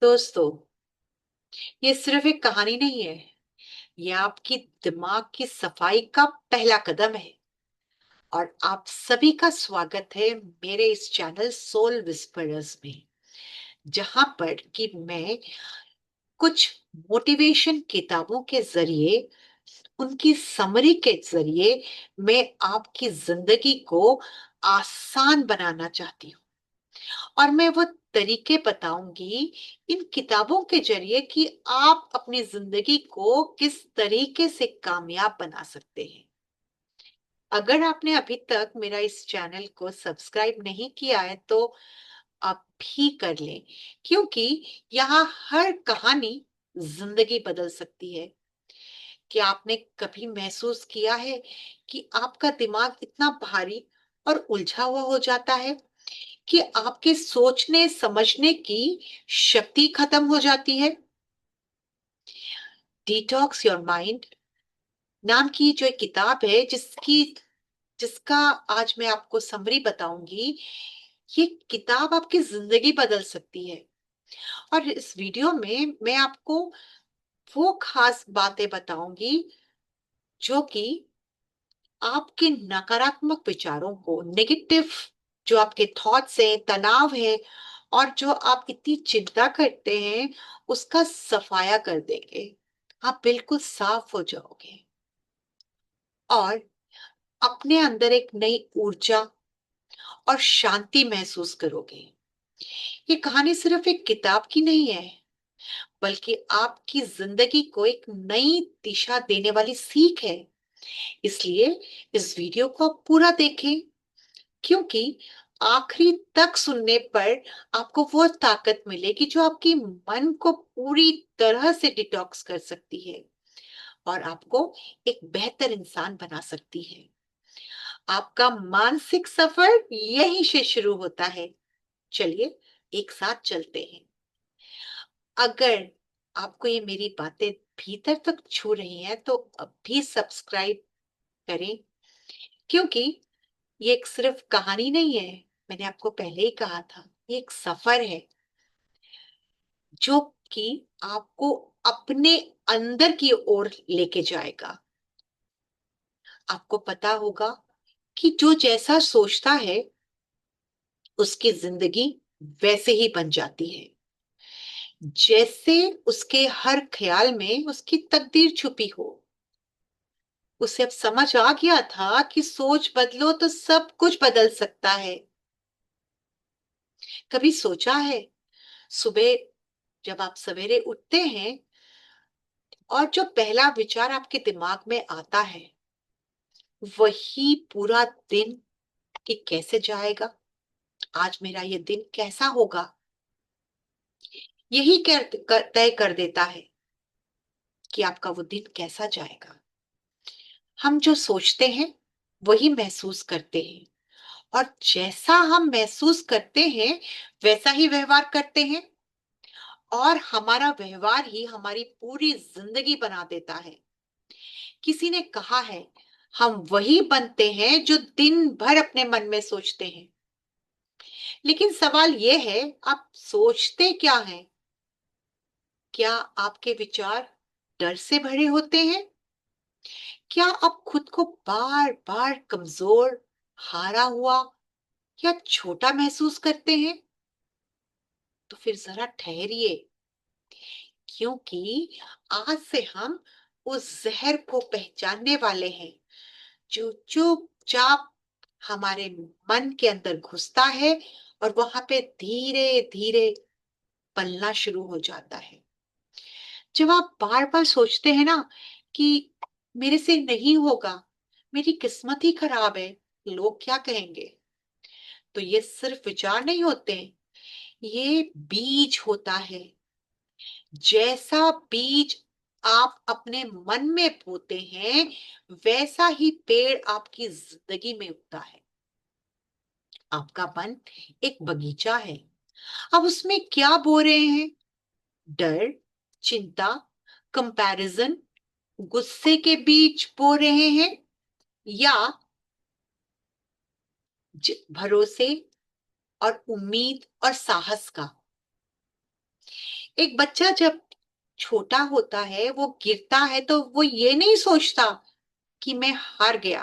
दोस्तों, ये सिर्फ एक कहानी नहीं है। ये आपकी दिमाग की सफाई का पहला कदम है। और आप सभी का स्वागत है मेरे इस चैनल सोल विस्परर्स में, जहां पर कि मैं कुछ मोटिवेशन किताबों के जरिए, उनकी समरी के जरिए मैं आपकी जिंदगी को आसान बनाना चाहती हूँ। और मैं वो तरीके बताऊंगी इन किताबों के जरिए कि आप अपनी जिंदगी को किस तरीके से कामयाब बना सकते हैं। अगर आपने अभी तक मेरा इस चैनल को सब्सक्राइब नहीं किया है तो आप भी कर लें, क्योंकि यहाँ हर कहानी जिंदगी बदल सकती है। क्या आपने कभी महसूस किया है कि आपका दिमाग इतना भारी और उलझा हुआ हो जाता है कि आपके सोचने समझने की शक्ति खत्म हो जाती है? डिटॉक्स योर माइंड नाम की जो एक किताब है, जिसका आज मैं आपको समरी बताऊंगी। ये किताब आपकी जिंदगी बदल सकती है। और इस वीडियो में मैं आपको वो खास बातें बताऊंगी जो कि आपके नकारात्मक विचारों को, नेगेटिव जो आपके थॉट्स हैं, तनाव है, और जो आप इतनी चिंता करते हैं, उसका सफाया कर देंगे। आप बिल्कुल साफ हो जाओगे और अपने अंदर एक नई ऊर्जा और शांति महसूस करोगे। ये कहानी सिर्फ एक किताब की नहीं है, बल्कि आपकी जिंदगी को एक नई दिशा देने वाली सीख है। इसलिए इस वीडियो को आप पूरा देखें, क्योंकि आखिरी तक सुनने पर आपको वो ताकत मिलेगी जो आपकी मन को पूरी तरह से डिटॉक्स कर सकती है और आपको एक बेहतर इंसान बना सकती है। आपका मानसिक सफर यहीं से शुरू होता है। चलिए एक साथ चलते हैं। अगर आपको ये मेरी बातें भीतर तक छू रही हैं तो अभी सब्सक्राइब करें, क्योंकि ये एक सिर्फ कहानी नहीं है। मैंने आपको पहले ही कहा था, ये एक सफर है जो कि आपको अपने अंदर की ओर लेके जाएगा। आपको पता होगा कि जो जैसा सोचता है उसकी जिंदगी वैसे ही बन जाती है। जैसे उसके हर ख्याल में उसकी तकदीर छुपी हो। उसे अब समझ आ गया था कि सोच बदलो तो सब कुछ बदल सकता है। कभी सोचा है, सुबह जब आप सवेरे उठते हैं और जो पहला विचार आपके दिमाग में आता है वही पूरा दिन कि कैसे जाएगा, आज मेरा ये दिन कैसा होगा, यही तय कर देता है कि आपका वो दिन कैसा जाएगा। हम जो सोचते हैं वही महसूस करते हैं, और जैसा हम महसूस करते हैं वैसा ही व्यवहार करते हैं, और हमारा व्यवहार ही हमारी पूरी जिंदगी बना देता है। किसी ने कहा है, हम वही बनते हैं जो दिन भर अपने मन में सोचते हैं। लेकिन सवाल यह है, आप सोचते क्या हैं? क्या आपके विचार डर से भरे होते हैं? क्या आप खुद को बार बार कमजोर, हारा हुआ या छोटा महसूस करते हैं? तो फिर जरा ठहरिए, क्योंकि आज से हम उस जहर को पहचानने वाले हैं जो चुपचाप हमारे मन के अंदर घुसता है और वहां पे धीरे धीरे पलना शुरू हो जाता है। जब आप बार बार सोचते हैं ना कि मेरे से नहीं होगा, मेरी किस्मत ही खराब है, लोग क्या कहेंगे, तो ये सिर्फ विचार नहीं होते, ये बीज होता है। जैसा बीज आप अपने मन में बोते हैं वैसा ही पेड़ आपकी जिंदगी में उगता है। आपका मन एक बगीचा है। अब उसमें क्या बो रहे हैं? डर, चिंता, कंपैरिजन, गुस्से के बीज बो रहे हैं, या भरोसे और उम्मीद और साहस का? एक बच्चा जब छोटा होता है, वो गिरता है तो वो ये नहीं सोचता कि मैं हार गया।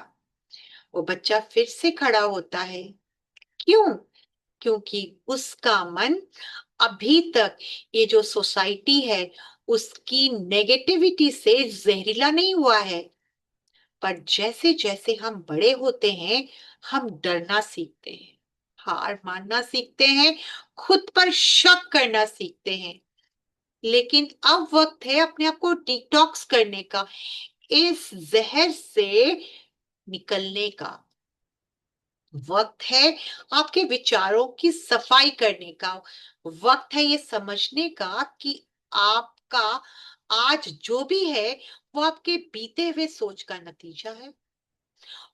वो बच्चा फिर से खड़ा होता है। क्यों? क्योंकि उसका मन अभी तक ये जो सोसाइटी है उसकी नेगेटिविटी से जहरीला नहीं हुआ है। पर जैसे जैसे हम बड़े होते हैं, हम डरना सीखते हैं, हार मानना सीखते हैं, खुद पर शक करना सीखते हैं। लेकिन अब वक्त है अपने आप को डिटॉक्स करने का, इस जहर से निकलने का। वक्त है आपके विचारों की सफाई करने का। वक्त है ये समझने का कि आपका आज जो भी है वो आपके बीते हुए सोच का नतीजा है,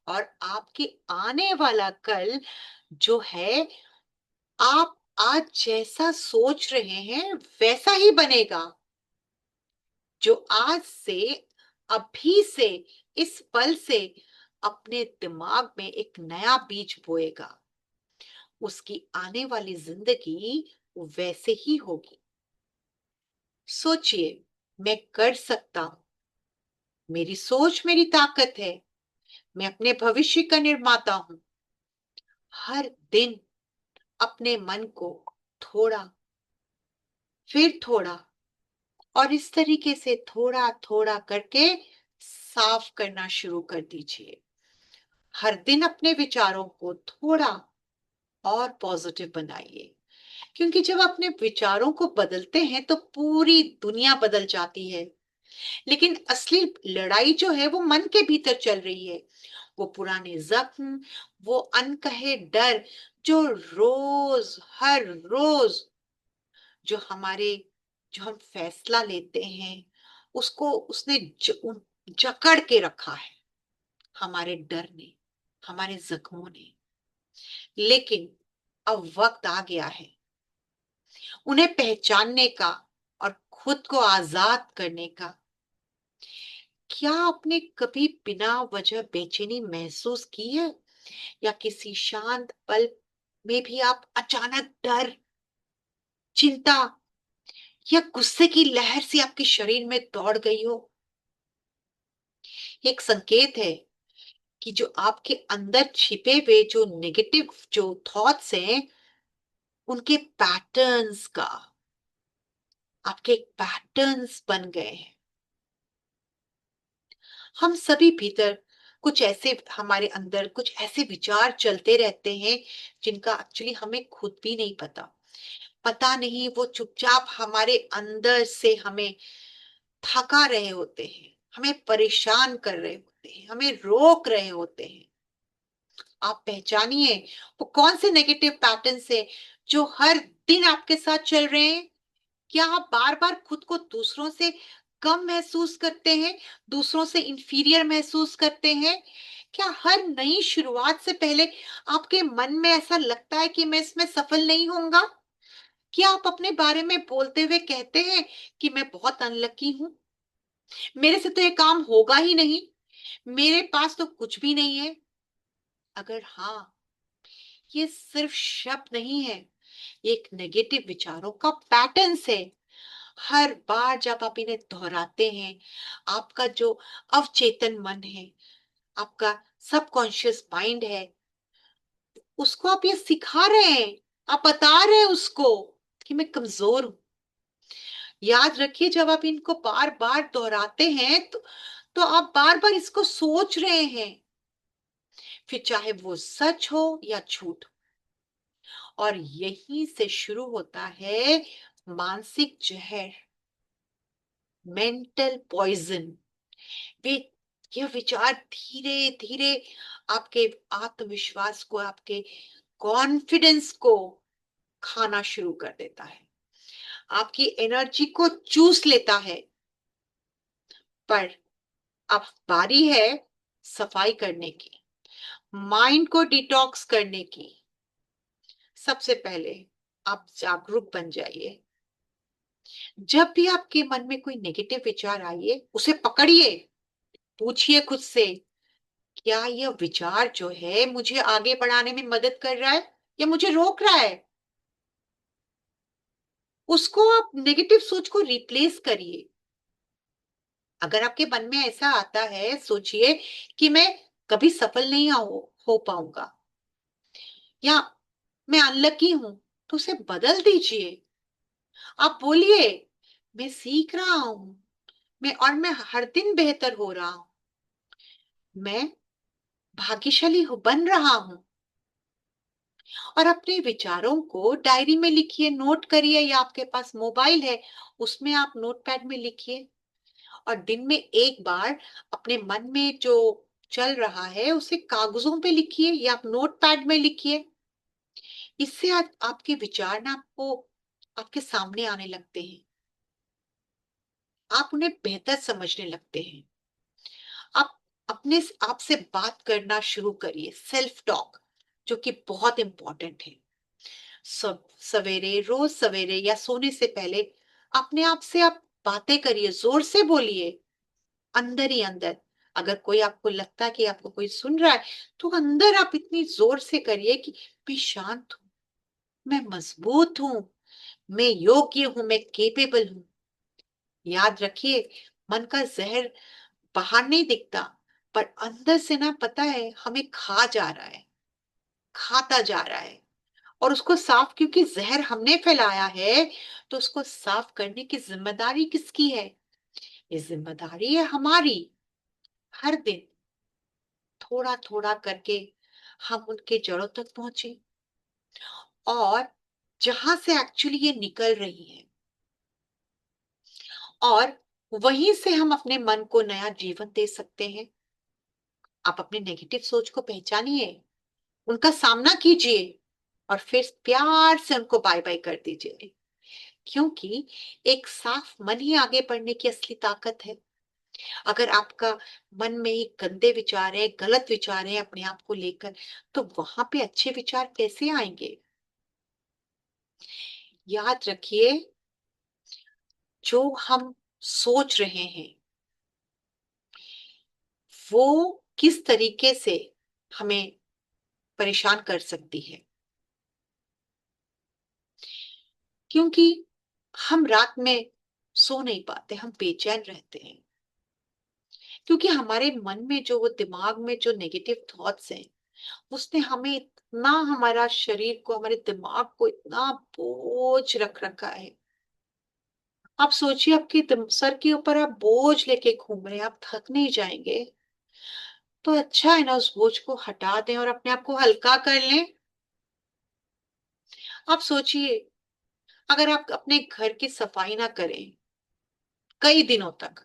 और आपके आने वाला कल जो है, आप आज जैसा सोच रहे हैं वैसा ही बनेगा। जो आज से, अभी से, इस पल से अपने दिमाग में एक नया बीज बोएगा, उसकी आने वाली जिंदगी वैसे ही होगी। सोचिए, मैं कर सकता हूं, मेरी सोच मेरी ताकत है, मैं अपने भविष्य का निर्माता हूं। हर दिन अपने मन को थोड़ा, फिर थोड़ा, और इस तरीके से थोड़ा थोड़ा करके साफ करना शुरू कर दीजिए। हर दिन अपने विचारों को थोड़ा और पॉजिटिव बनाइए, क्योंकि जब अपने विचारों को बदलते हैं तो पूरी दुनिया बदल जाती है। लेकिन असली लड़ाई जो है वो मन के भीतर चल रही है। वो पुराने जख्म, वो अनकहे डर जो रोज, हर रोज, जो हमारे, जो हम फैसला लेते हैं उसको उसने जकड़ के रखा है, हमारे डर ने, हमारे जख्मों ने। लेकिन अब वक्त आ गया है उन्हें पहचानने का और खुद को आजाद करने का। क्या आपने कभी बिना वजह बेचैनी महसूस की है, या किसी शांत पल में भी आप अचानक डर, चिंता या गुस्से की लहर से आपके शरीर में दौड़ गई हो? ये एक संकेत है कि जो आपके अंदर छिपे हुए जो नेगेटिव जो थॉट्स हैं, उनके पैटर्न्स का, आपके पैटर्न्स बन गए हैं। हम सभी भीतर कुछ ऐसे, हमारे अंदर कुछ ऐसे विचार चलते रहते हैं जिनका एक्चुअली हमें खुद भी नहीं पता। पता नहीं वो चुपचाप हमारे अंदर से हमें थका रहे होते हैं, हमें परेशान कर रहे होते हैं, हमें रोक रहे होते हैं। आप पहचानिए वो कौन से नेगेटिव पैटर्न से जो हर दिन आपके साथ चल रहे हैं। क्या आप बार बार खुद को दूसरों से कम महसूस करते हैं, दूसरों से इंफीरियर महसूस करते हैं? क्या हर नई शुरुआत से पहले आपके मन में ऐसा लगता है कि मैं इसमें सफल नहीं होऊंगा? क्या आप अपने बारे में बोलते हुए कहते हैं कि मैं बहुत अनलकी हूं, मेरे से तो ये काम होगा ही नहीं, मेरे पास तो कुछ भी नहीं है? अगर हाँ, ये सिर्फ शब्द नहीं है, ये एक नेगेटिव विचारों का पैटर्न है। हर बार जब आप इन्हें दोहराते हैं, आपका जो अवचेतन मन है, आपका सबकॉन्शियस माइंड है, उसको आप ये सिखा रहे हैं, आप बता रहे हैं उसको कि मैं कमजोर हूं। याद रखिए, जब आप इनको बार बार दोहराते हैं तो आप बार बार इसको सोच रहे हैं, फिर चाहे वो सच हो या झूठ। और यहीं से शुरू होता है मानसिक जहर, मेंटल पॉइजन। वे, यह विचार धीरे धीरे आपके आत्मविश्वास को, आपके कॉन्फिडेंस को खाना शुरू कर देता है, आपकी एनर्जी को चूस लेता है। पर अब बारी है सफाई करने की, माइंड को डिटॉक्स करने की। सबसे पहले आप जागरूक बन जाइए। जब भी आपके मन में कोई नेगेटिव विचार आइए, उसे पकड़िए, पूछिए खुद से, क्या यह विचार जो है मुझे आगे बढ़ाने में मदद कर रहा है या मुझे रोक रहा है? उसको आप नेगेटिव सोच को रिप्लेस करिए। अगर आपके मन में ऐसा आता है, सोचिए कि मैं कभी सफल नहीं हो पाऊंगा, या मैं अनलकी हूं, तो उसे बदल दीजिए। आप बोलिए, मैं सीख रहा हूं, मैं हर दिन बेहतर हो रहा हूं, मैं भाग्यशाली बन रहा हूं। और अपने विचारों को डायरी में लिखिए, नोट करिए, या आपके पास मोबाइल है उसमें आप नोटपैड में लिखिए। और दिन में एक बार अपने मन में जो चल रहा है उसे कागजों पे लिखिए या आप नोटपैड में लिखिए। इससे आपके विचार ना आपको आपके सामने आने लगते हैं, आप उन्हें बेहतर समझने लगते हैं। आप अपने आप से बात करना शुरू करिए, सेल्फ टॉक, जो कि बहुत इंपॉर्टेंट है। सब सवेरे, रोज सवेरे या सोने से पहले अपने आप से आप बातें करिए, जोर से बोलिए, अंदर ही अंदर। अगर कोई आपको लगता है कि आपको कोई सुन रहा है, तो अंदर आप इतनी जोर से करिए कि मैं शांत हूं, मैं मजबूत हूं, मैं योग्य हूं, मैं केपेबल हूं। याद रखिए, मन का जहर बाहर नहीं दिखता, पर अंदर से ना, पता है, हमें खा जा रहा है, खाता जा रहा है। और उसको साफ, क्योंकि जहर हमने फैलाया है, तो उसको साफ करने की जिम्मेदारी किसकी है? ये जिम्मेदारी है हमारी। हर दिन थोड़ा थोड़ा करके हम उनके जड़ों तक पहुंचे, और जहां से एक्चुअली ये निकल रही है, और वहीं से हम अपने मन को नया जीवन दे सकते हैं। आप अपने नेगेटिव सोच को पहचानिए, उनका सामना कीजिए, और फिर प्यार से उनको बाय बाय कर दीजिए। क्योंकि एक साफ मन ही आगे बढ़ने की असली ताकत है। अगर आपका मन में ही गंदे विचार है, गलत विचार है अपने आप को लेकर, तो वहां पे अच्छे विचार कैसे आएंगे? याद रखिए, जो हम सोच रहे हैं वो किस तरीके से हमें परेशान कर सकती है। क्योंकि हम रात में सो नहीं पाते, हम बेचैन रहते हैं, क्योंकि हमारे मन में जो, वो दिमाग में जो नेगेटिव थॉट्स हैं, उसने हमें इतना, हमारा शरीर को, हमारे दिमाग को इतना बोझ रख रखा है। आप सोचिए, आपके सर के ऊपर आप बोझ लेके घूम रहे हैं, आप थक नहीं जाएंगे? तो अच्छा है ना, उस बोझ को हटा दें और अपने आप को हल्का कर लें। आप सोचिए, अगर आप अपने घर की सफाई ना करें कई दिनों तक,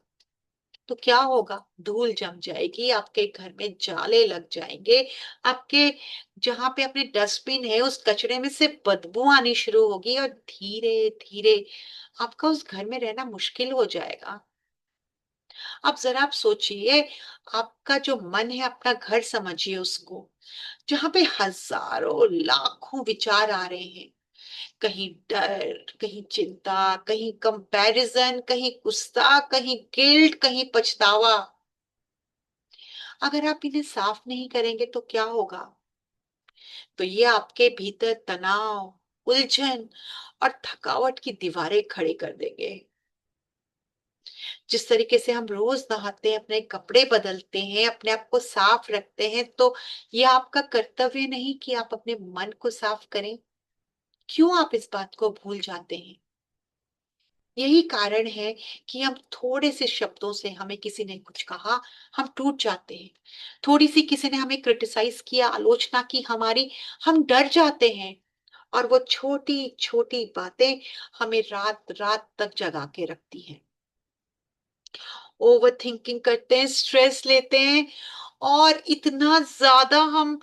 तो क्या होगा? धूल जम जाएगी, आपके घर में जाले लग जाएंगे, आपके जहां पे अपने डस्टबिन है उस कचरे में से बदबू आनी शुरू होगी, और धीरे धीरे आपका उस घर में रहना मुश्किल हो जाएगा। अब जरा आप सोचिए, आपका जो मन है, अपना घर समझिए उसको, जहां पे हजारों लाखों विचार आ रहे हैं। कहीं डर, कहीं चिंता, कहीं कंपैरिजन, कहीं गुस्सा, कहीं गिल्ट, कहीं पछतावा। अगर आप इन्हें साफ नहीं करेंगे तो क्या होगा? तो ये आपके भीतर तनाव, उलझन और थकावट की दीवारें खड़े कर देंगे। जिस तरीके से हम रोज नहाते हैं, अपने कपड़े बदलते हैं, अपने आप को साफ रखते हैं, तो ये आपका कर्तव्य नहीं कि आप अपने मन को साफ करें? क्यों आप इस बात को भूल जाते हैं? यही कारण है कि हम थोड़े से शब्दों से, हमें किसी ने कुछ कहा, हम टूट जाते हैं। थोड़ी सी किसी ने हमें क्रिटिसाइज किया, आलोचना की हमारी, हम डर जाते हैं। और वो छोटी छोटी बातें हमें रात रात तक जगा के रखती हैं। ओवर थिंकिंग करते हैं, स्ट्रेस लेते हैं, और इतना ज्यादा हम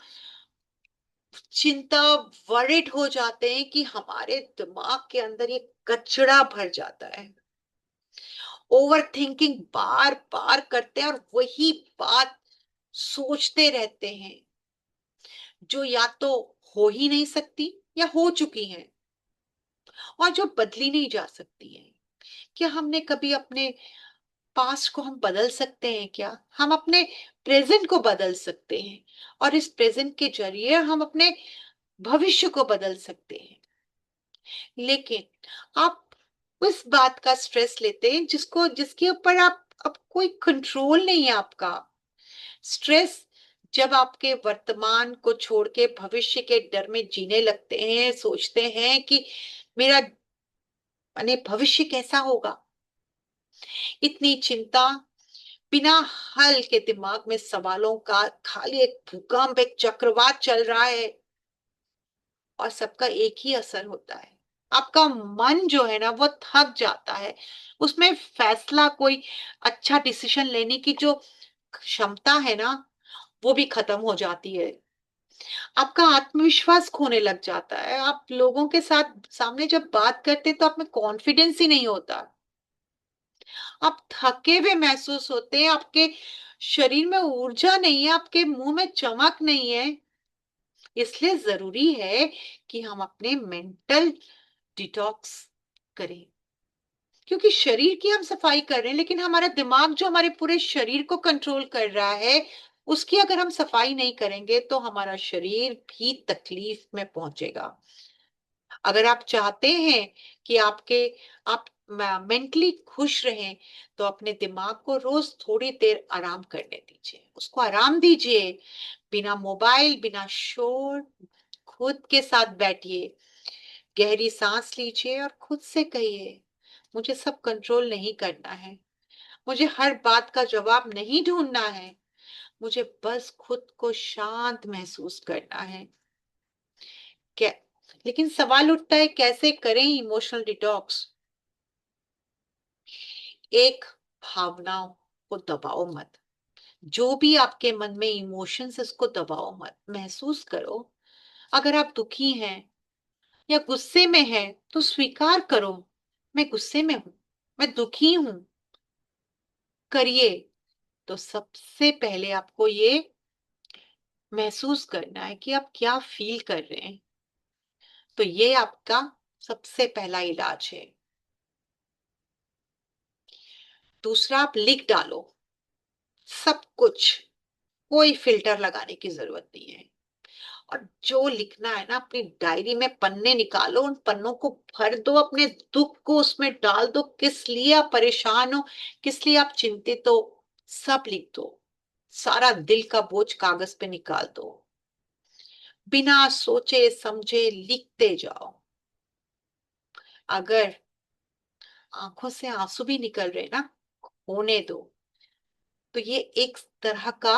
चिंता, वरिड हो जाते हैं कि हमारे दिमाग के अंदर ये कचरा भर जाता है। ओवर थिंकिंग बार बार करते हैं, और वही बात सोचते रहते हैं, जो या तो हो ही नहीं सकती या हो चुकी हैं, और जो बदली नहीं जा सकती है। क्या हमने कभी अपने पास्ट को हम बदल सकते हैं क्या? हम अपने प्रेजेंट को बदल सकते हैं, और इस प्रेजेंट के जरिए हम अपने भविष्य को बदल सकते हैं। लेकिन आप उस बात का स्ट्रेस लेते हैं जिसके ऊपर आप अब कोई कंट्रोल नहीं है आपका। स्ट्रेस जब आपके वर्तमान को छोड़ के भविष्य के डर में जीने लगते हैं, सोचते हैं कि मेरा माने भविष्य कैसा होगा, इतनी चिंता, बिना हल के दिमाग में सवालों का खाली एक भूकंप, एक चक्रवात चल रहा है और सबका एक ही असर होता है। आपका मन जो है ना वो थक जाता है। उसमें फैसला कोई अच्छा डिसीजन लेने की जो क्षमता है ना वो भी खत्म हो जाती है। आपका आत्मविश्वास खोने लग जाता है। आप लोगों के साथ सामने जब बात करते हैं तो आप में कॉन्फिडेंस ही नहीं होता। आप थके हुए महसूस होते हैं, आपके शरीर में ऊर्जा नहीं है, आपके मुंह में चमक नहीं है। इसलिए जरूरी है कि हम अपने मेंटल डिटॉक्स करें, क्योंकि शरीर की हम सफाई कर रहे हैं लेकिन हमारा दिमाग जो हमारे पूरे शरीर को कंट्रोल कर रहा है, उसकी अगर हम सफाई नहीं करेंगे तो हमारा शरीर भी तकलीफ में पहुंचेगा। अगर आप चाहते हैं कि आप मेंटली खुश रहें तो अपने दिमाग को रोज थोड़ी देर आराम करने दीजिए, उसको आराम दीजिए। बिना मोबाइल, बिना शोर, खुद के साथ बैठिए, गहरी सांस लीजिए और खुद से कहिए, मुझे सब कंट्रोल नहीं करना है, मुझे हर बात का जवाब नहीं ढूंढना है, मुझे बस खुद को शांत महसूस करना है। क्या लेकिन सवाल उठता है, कैसे करें इमोशनल डिटॉक्स? एक, भावनाओं को दबाओ मत। जो भी आपके मन में इमोशंस, इसको दबाओ मत, महसूस करो। अगर आप दुखी हैं या गुस्से में हैं तो स्वीकार करो, मैं गुस्से में हूं, मैं दुखी हूं, करिए। तो सबसे पहले आपको ये महसूस करना है कि आप क्या फील कर रहे हैं। तो ये आपका सबसे पहला इलाज है। दूसरा, आप लिख डालो सब कुछ, कोई फिल्टर लगाने की जरूरत नहीं है। और जो लिखना है ना, अपनी डायरी में पन्ने निकालो, उन पन्नों को भर दो, अपने दुख को उसमें डाल दो, किस लिए आप परेशान हो, किस लिए आप चिंतित हो, सब लिख दो। सारा दिल का बोझ कागज पे निकाल दो। बिना सोचे समझे लिखते जाओ। अगर आंखों से आंसू भी निकल रहे ना, होने दो। तो ये एक तरह का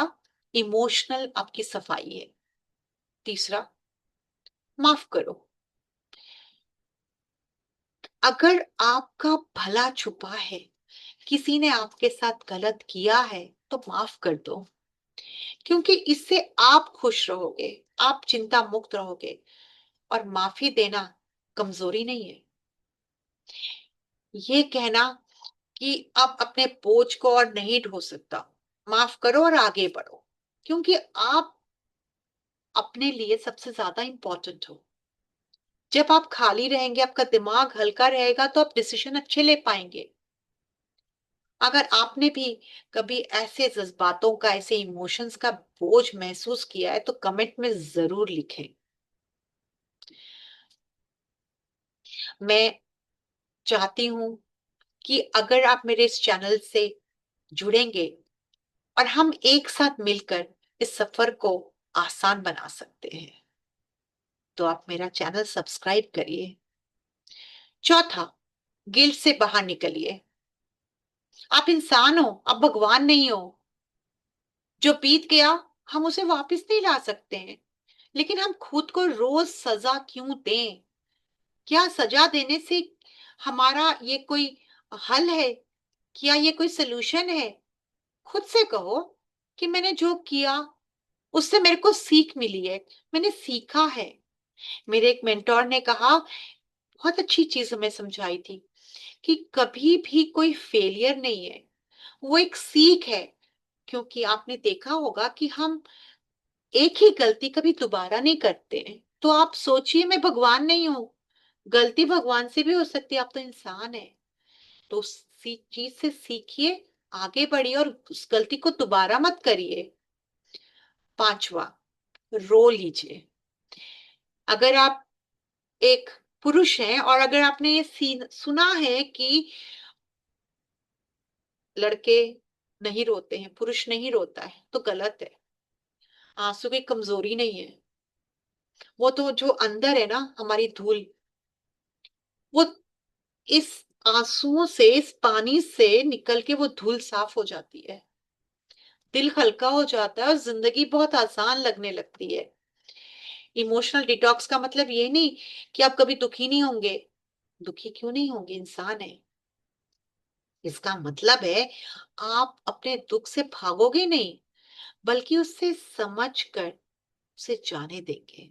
इमोशनल आपकी सफाई है। तीसरा, माफ करो। अगर आपका भला छुपा है, किसी ने आपके साथ गलत किया है, तो माफ कर दो, क्योंकि इससे आप खुश रहोगे, आप चिंता मुक्त रहोगे। और माफी देना कमजोरी नहीं है। ये कहना कि अब अपने बोझ को और नहीं ढो सकता, माफ करो और आगे बढ़ो, क्योंकि आप अपने लिए सबसे ज्यादा इंपॉर्टेंट हो। जब आप खाली रहेंगे, आपका दिमाग हल्का रहेगा तो आप डिसीजन अच्छे ले पाएंगे। अगर आपने भी कभी ऐसे जज्बातों का, ऐसे इमोशंस का बोझ महसूस किया है तो कमेंट में जरूर लिखें। मैं चाहती हूं कि अगर आप मेरे इस चैनल से जुड़ेंगे और हम एक साथ मिलकर इस सफर को आसान बना सकते हैं, तो आप मेरा चैनल सब्सक्राइब करिए। चौथा, गिल्ट से बाहर निकलिए। आप इंसान हो, आप भगवान नहीं हो। जो बीत गया हम उसे वापस नहीं ला सकते हैं, लेकिन हम खुद को रोज सजा क्यों दें? क्या सजा देने से हमारा ये कोई हल है? क्या ये कोई सलूशन है? खुद से कहो कि मैंने जो किया उससे मेरे को सीख मिली है, मैंने सीखा है। मेरे एक मेंटोर ने कहा, बहुत अच्छी चीज हमें समझाई थी, कि कभी भी कोई फेलियर नहीं है, वो एक सीख है। क्योंकि आपने देखा होगा कि हम एक ही गलती कभी दोबारा नहीं करते हैं। तो आप सोचिए, मैं भगवान नहीं हूं, गलती भगवान से भी हो सकती है, आप तो इंसान है। तो उस चीज से सीखिए, आगे बढ़िए और उस गलती को दोबारा मत करिए। पांचवा, रो लीजिए। अगर आप एक पुरुष हैं, और अगर आपने ये सुना है कि लड़के नहीं रोते हैं, पुरुष नहीं रोता है, तो गलत है। आंसू की कमजोरी नहीं है, वो तो जो अंदर है ना हमारी धूल, वो इस आंसुओं से, इस पानी से निकल के वो धूल साफ हो जाती है, दिल हल्का हो जाता है और जिंदगी बहुत आसान लगने लगती है। इमोशनल डिटॉक्स का मतलब ये नहीं कि आप कभी दुखी नहीं होंगे। दुखी क्यों नहीं होंगे, इंसान है। इसका मतलब है आप अपने दुख से भागोगे नहीं, बल्कि उससे समझ कर उसे जाने देंगे।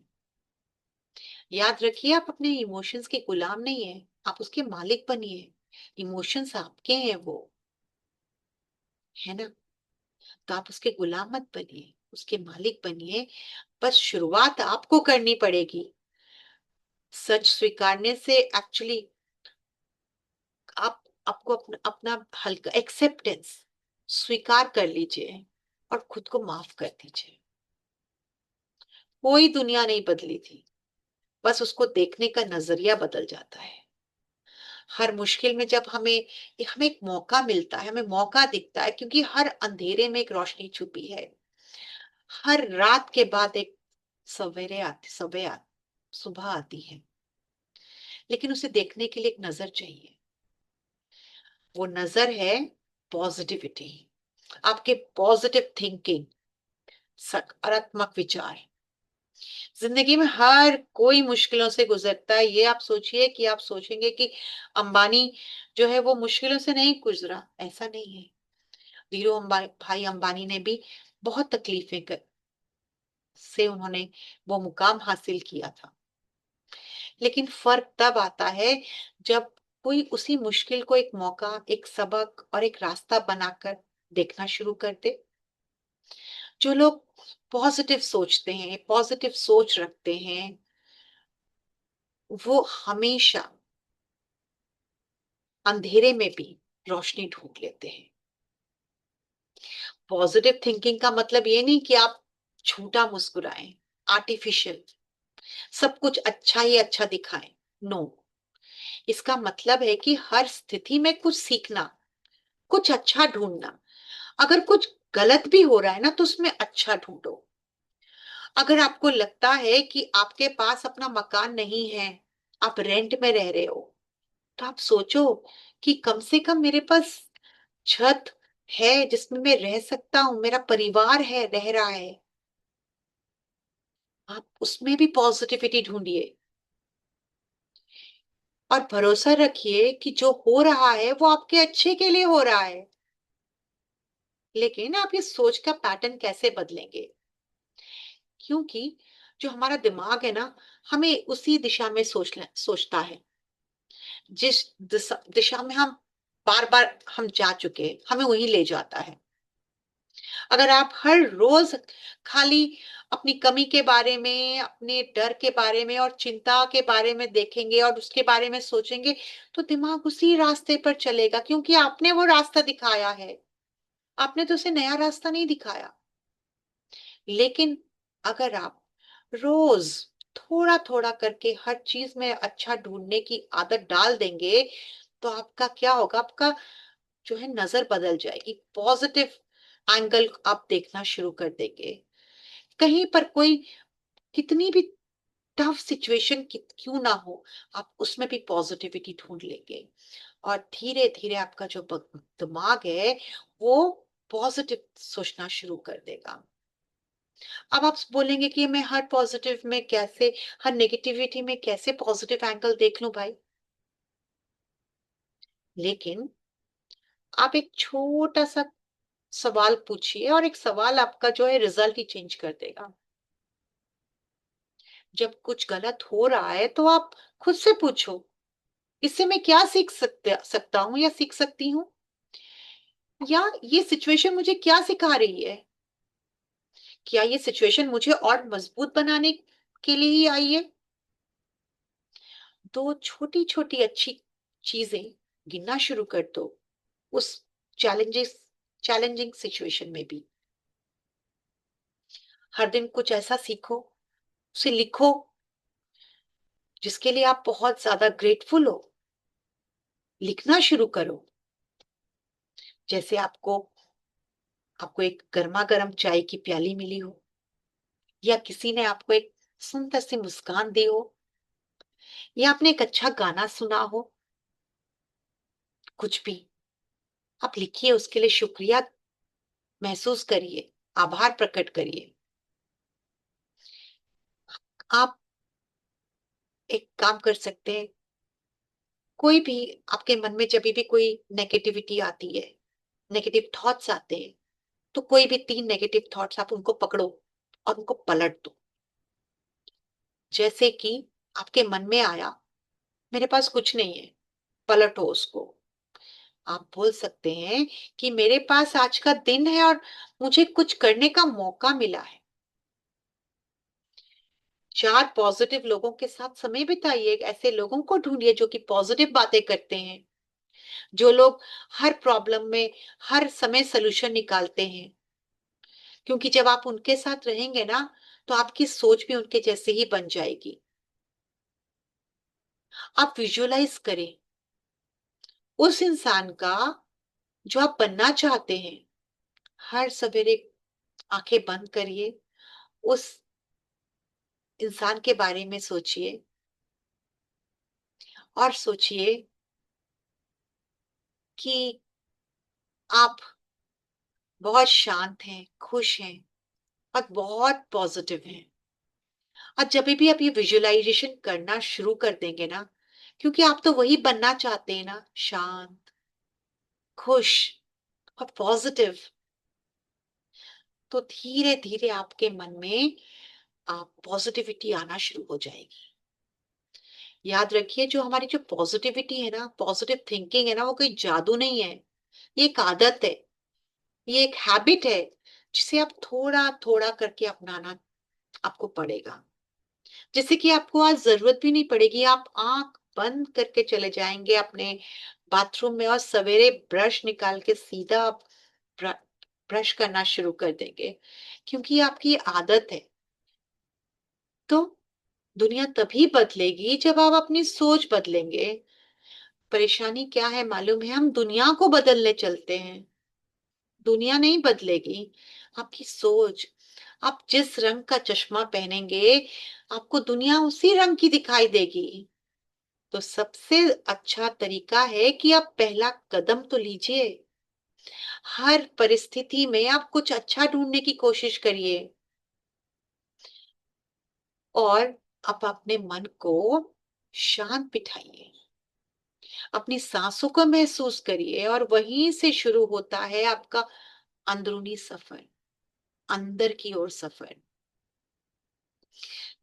याद रखिए, आप अपने इमोशंस के गुलाम नहीं है, आप उसके मालिक बनिए। इमोशंस आपके हैं वो, है ना? तो आप उसके गुलाम मत बनिए, उसके मालिक बनिए। बस शुरुआत आपको करनी पड़ेगी। सच स्वीकारने से एक्चुअली आप आपको अपना हल्का एक्सेप्टेंस स्वीकार कर लीजिए और खुद को माफ कर दीजिए। कोई दुनिया नहीं बदली थी, बस उसको देखने का नजरिया बदल जाता है। हर मुश्किल में जब हमें एक मौका मिलता है, हमें मौका दिखता है, क्योंकि हर अंधेरे में एक रोशनी छुपी है। हर रात के बाद एक सुबह आती है। लेकिन उसे देखने के लिए एक नजर चाहिए। वो नजर है पॉजिटिविटी, आपके पॉजिटिव थिंकिंग, सकारात्मक विचार। जिंदगी में हर कोई मुश्किलों से गुजरता है। ये आप सोचिए कि आप सोचेंगे कि अंबानी जो है वो मुश्किलों से नहीं गुजरा, ऐसा नहीं है। भाई अंबानी ने भी बहुत तकलीफें कर से उन्होंने वो मुकाम हासिल किया था। लेकिन फर्क तब आता है जब कोई उसी मुश्किल को एक मौका, एक सबक और एक रास्ता बनाकर देखना शुरू कर दे। जो लोग पॉजिटिव सोचते हैं, पॉजिटिव सोच रखते हैं, वो हमेशा अंधेरे में भी रोशनी ढूंढ लेते हैं। पॉजिटिव थिंकिंग का मतलब ये नहीं कि आप झूठा मुस्कुराएं, आर्टिफिशियल सब कुछ अच्छा ही अच्छा दिखाएं। नो, इसका मतलब है कि हर स्थिति में कुछ सीखना, कुछ अच्छा ढूंढना। अगर कुछ गलत भी हो रहा है ना, तो उसमें अच्छा ढूंढो। अगर आपको लगता है कि आपके पास अपना मकान नहीं है, आप रेंट में रह रहे हो, तो आप सोचो कि कम से कम मेरे पास छत है जिसमें मैं रह सकता हूँ, मेरा परिवार है, रह रहा है। आप उसमें भी पॉजिटिविटी ढूंढिए और भरोसा रखिए कि जो हो रहा है वो आपके अच्छे के लिए हो रहा है। लेकिन आप इस सोच का पैटर्न कैसे बदलेंगे? क्योंकि जो हमारा दिमाग है ना, हमें उसी दिशा में सोचता है, जिस दिशा में हम बार बार हम जा चुके, हमें वही ले जाता है। अगर आप हर रोज खाली अपनी कमी के बारे में, अपने डर के बारे में और चिंता के बारे में देखेंगे और उसके बारे में सोचेंगे, तो दिमाग उसी रास्ते पर चलेगा, क्योंकि आपने वो रास्ता दिखाया है। आपने तो उसे नया रास्ता नहीं दिखाया। लेकिन अगर आप रोज थोड़ा थोड़ा करके हर चीज में अच्छा ढूंढने की आदत डाल देंगे, तो आपका क्या होगा, आपका जो है नजर बदल जाएगी। पॉजिटिव एंगल आप देखना शुरू कर देंगे। कहीं पर कोई कितनी भी टफ सिचुएशन क्यों ना हो, आप उसमें भी पॉजिटिविटी ढूंढ लेंगे। और धीरे धीरे आपका जो दिमाग है वो पॉजिटिव सोचना शुरू कर देगा। अब आप बोलेंगे कि मैं हर पॉजिटिव में कैसे, हर नेगेटिविटी में कैसे पॉजिटिव एंगल देख लूं भाई? लेकिन आप एक छोटा सा सवाल पूछिए, और एक सवाल आपका जो है रिजल्ट ही चेंज कर देगा। जब कुछ गलत हो रहा है तो आप खुद से पूछो, इससे मैं क्या सीख सकता हूँ या सीख सकती हूँ, या ये सिचुएशन मुझे क्या सिखा रही है? क्या ये सिचुएशन मुझे और मजबूत बनाने के लिए ही आई है? तो छोटी छोटी अच्छी चीजें गिनना शुरू कर दो उस चैलेंजेस चैलेंजिंग सिचुएशन में भी। हर दिन कुछ ऐसा सीखो, उसे लिखो जिसके लिए आप बहुत ज्यादा ग्रेटफुल हो, लिखना शुरू करो। जैसे आपको आपको एक गर्मा गर्म चाय की प्याली मिली हो, या किसी ने आपको एक सुंदर सी मुस्कान दी हो, या आपने एक अच्छा गाना सुना हो, कुछ भी आप लिखिए, उसके लिए शुक्रिया महसूस करिए, आभार प्रकट करिए। आप एक काम कर सकते हैं, कोई भी आपके मन में जब भी कोई नेगेटिविटी आती है, नेगेटिव थॉट्स आते हैं, तो कोई भी 3 नेगेटिव थॉट्स आप उनको पकड़ो और उनको पलट दो। जैसे कि आपके मन में आया, मेरे पास कुछ नहीं है, पलटो उसको। आप बोल सकते हैं कि मेरे पास आज का दिन है और मुझे कुछ करने का मौका मिला है। 4 पॉजिटिव लोगों के साथ समय बिताइए, ऐसे लोगों को ढूंढिए जो कि पॉजिटिव बातें करते हैं, जो लोग हर प्रॉब्लम में हर समय सॉल्यूशन निकालते हैं। क्योंकि जब आप उनके साथ रहेंगे ना, तो आपकी सोच भी उनके जैसे ही बन जाएगी। आप विजुअलाइज करें उस इंसान का जो आप बनना चाहते हैं। हर सवेरे आंखें बंद करिए, उस इंसान के बारे में सोचिए और सोचिए कि आप बहुत शांत हैं, खुश हैं और बहुत पॉजिटिव हैं। और जब भी आप ये विजुअलाइजेशन करना शुरू कर देंगे ना, क्योंकि आप तो वही बनना चाहते हैं ना, शांत, खुश और पॉजिटिव, तो धीरे धीरे आपके मन में आप पॉजिटिविटी आना शुरू हो जाएगी। याद रखिए, जो पॉजिटिविटी है ना, पॉजिटिव थिंकिंग है ना, वो कोई जादू नहीं है। ये एक आदत है, ये एक हैबिट है, जिसे आप थोड़ा थोड़ा करके अपनाना आपको पड़ेगा। जैसे कि आपको आज जरूरत भी नहीं पड़ेगी, आप आंख बंद करके चले जाएंगे अपने बाथरूम में और सवेरे ब्रश निकाल के सीधा आप ब्र, ब्रश करना शुरू कर देंगे, क्योंकि ये आपकी आदत है। तो दुनिया तभी बदलेगी जब आप अपनी सोच बदलेंगे। परेशानी क्या है मालूम है? हम दुनिया को बदलने चलते हैं, दुनिया नहीं बदलेगी। आपकी सोच, आप जिस रंग का चश्मा पहनेंगे, आपको दुनिया उसी रंग की दिखाई देगी। तो सबसे अच्छा तरीका है कि आप पहला कदम तो लीजिए। हर परिस्थिति में आप कुछ अच्छा ढूंढने की कोशिश करिए और आप अपने मन को शांत बिठाइए। अपनी सांसों को महसूस करिए और वहीं से शुरू होता है आपका अंदरूनी सफर, अंदर की ओर सफर।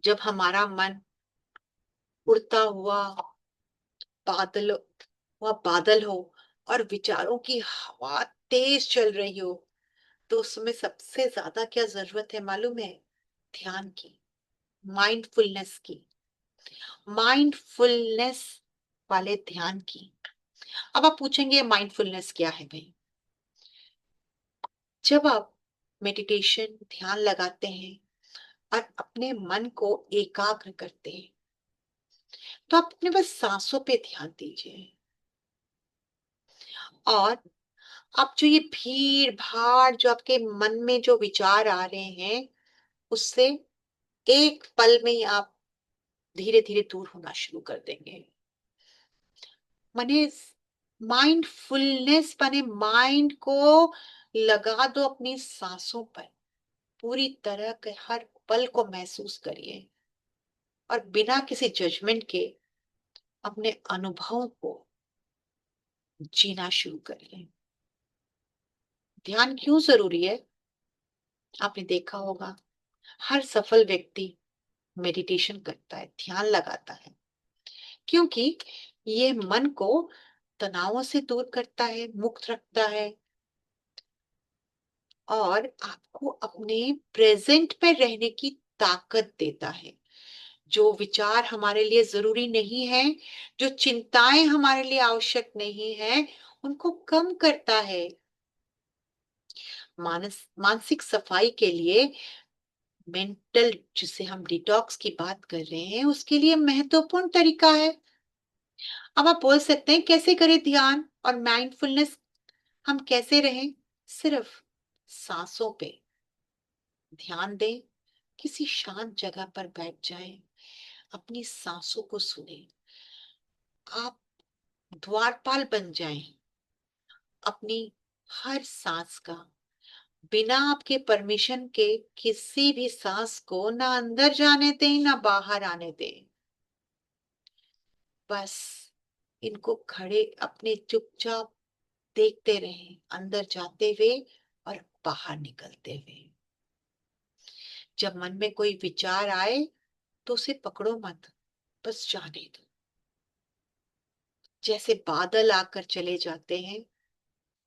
जब हमारा मन उड़ता बादल हो और विचारों की हवा तेज चल रही हो, तो उसमें सबसे ज्यादा क्या जरूरत है मालूम है? ध्यान की, माइंडफुलनेस की, माइंडफुलनेस वाले ध्यान की। अब आप पूछेंगे माइंडफुलनेस क्या है भाई? जब आप मेडिटेशन, ध्यान लगाते हैं और अपने मन को एकाग्र करते हैं, तो आप अपने बस सांसों पे ध्यान दीजिए। और आप जो ये भीड़ भाड़, जो आपके मन में जो विचार आ रहे हैं, उससे एक पल में ही आप धीरे धीरे दूर होना शुरू कर देंगे। माने माइंडफुलनेस माने माइंड को लगा दो अपनी सांसों पर, पूरी तरह के हर पल को महसूस करिए और बिना किसी जजमेंट के अपने अनुभवों को जीना शुरू करिए। ध्यान क्यों जरूरी है? आपने देखा होगा, हर सफल व्यक्ति मेडिटेशन करता है, ध्यान लगाता है, क्योंकि ये मन को तनावों से दूर करता है, मुक्त रखता है और आपको अपने प्रेजेंट में रहने की ताकत देता है। जो विचार हमारे लिए जरूरी नहीं है, जो चिंताएं हमारे लिए आवश्यक नहीं है, उनको कम करता है। मानसिक सफाई के लिए मेंटल जिसे हम डिटॉक्स की बात कर रहे हैं उसके लिए महत्वपूर्ण तरीका है। अब आप बोल सकते हैं कैसे करें ध्यान और माइंडफुलनेस, हम कैसे रहें? सिर्फ सांसों पे ध्यान दें, किसी शांत जगह पर बैठ जाएं, अपनी सांसों को सुने। आप द्वारपाल बन जाएं अपनी हर सांस का, बिना आपके परमिशन के किसी भी सांस को ना अंदर जाने दें ना बाहर आने दें। बस इनको खड़े अपने चुपचाप देखते रहें, अंदर जाते हुए और बाहर निकलते हुए। जब मन में कोई विचार आए तो उसे पकड़ो मत, बस जाने दो। जैसे बादल आकर चले जाते हैं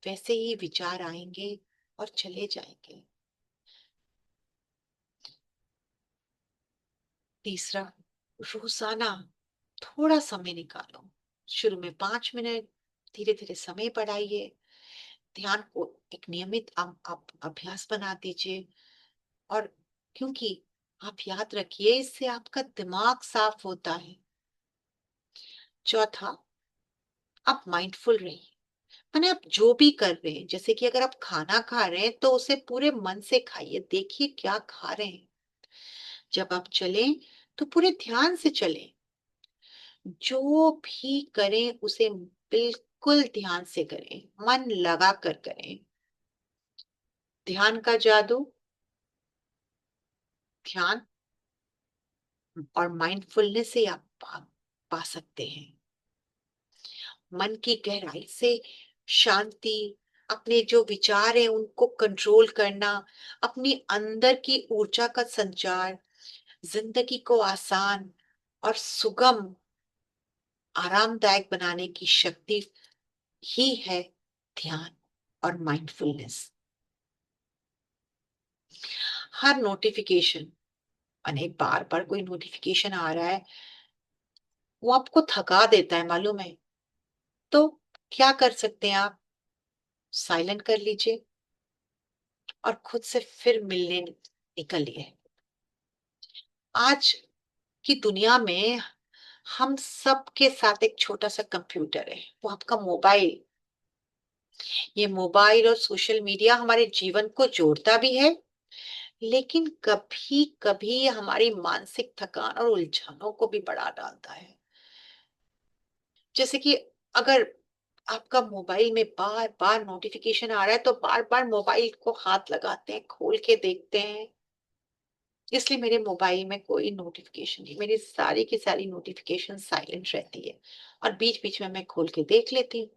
वैसे ही विचार आएंगे और चले जाएंगे। तीसरा, रोजाना थोड़ा समय निकालो। शुरू में 5 मिनट, धीरे धीरे समय बढ़ाइए। ध्यान को एक नियमित आप अभ्यास बना दीजिए। और क्योंकि आप याद रखिए इससे आपका दिमाग साफ होता है। चौथा, आप माइंडफुल रहिए। माने आप जो भी कर रहे हैं, जैसे कि अगर आप खाना खा रहे हैं तो उसे पूरे मन से खाइए, देखिए क्या खा रहे हैं। जब आप चलें तो पूरे ध्यान से चलें। जो भी करें उसे बिल्कुल ध्यान से करें, मन लगा कर करें। ध्यान का जादू, ध्यान और माइंडफुलनेस से आप पा सकते हैं। मन की गहराई से शांति, अपने जो विचार हैं उनको कंट्रोल करना, अपनी अंदर की ऊर्जा का संचार, जिंदगी को आसान और सुगम, आरामदायक बनाने की शक्ति ही है ध्यान और माइंडफुलनेस। हर नोटिफिकेशन, माने बार बार कोई नोटिफिकेशन आ रहा है, वो आपको थका देता है, मालूम है? तो क्या कर सकते हैं आप? साइलेंट कर लीजिए और खुद से फिर मिलने निकलिए। आज की दुनिया में हम सबके साथ एक छोटा सा कंप्यूटर है, वो आपका मोबाइल। ये मोबाइल और सोशल मीडिया हमारे जीवन को जोड़ता भी है, लेकिन कभी कभी ये हमारी मानसिक थकान और उलझनों को भी बढ़ा डालता है। जैसे कि अगर आपका मोबाइल में बार बार नोटिफिकेशन आ रहा है तो बार बार मोबाइल को हाथ लगाते हैं, खोल के देखते हैं। इसलिए मेरे मोबाइल में कोई नोटिफिकेशन नहीं, मेरी सारी की सारी नोटिफिकेशन साइलेंट रहती है और बीच बीच में मैं खोल के देख लेती हूँ।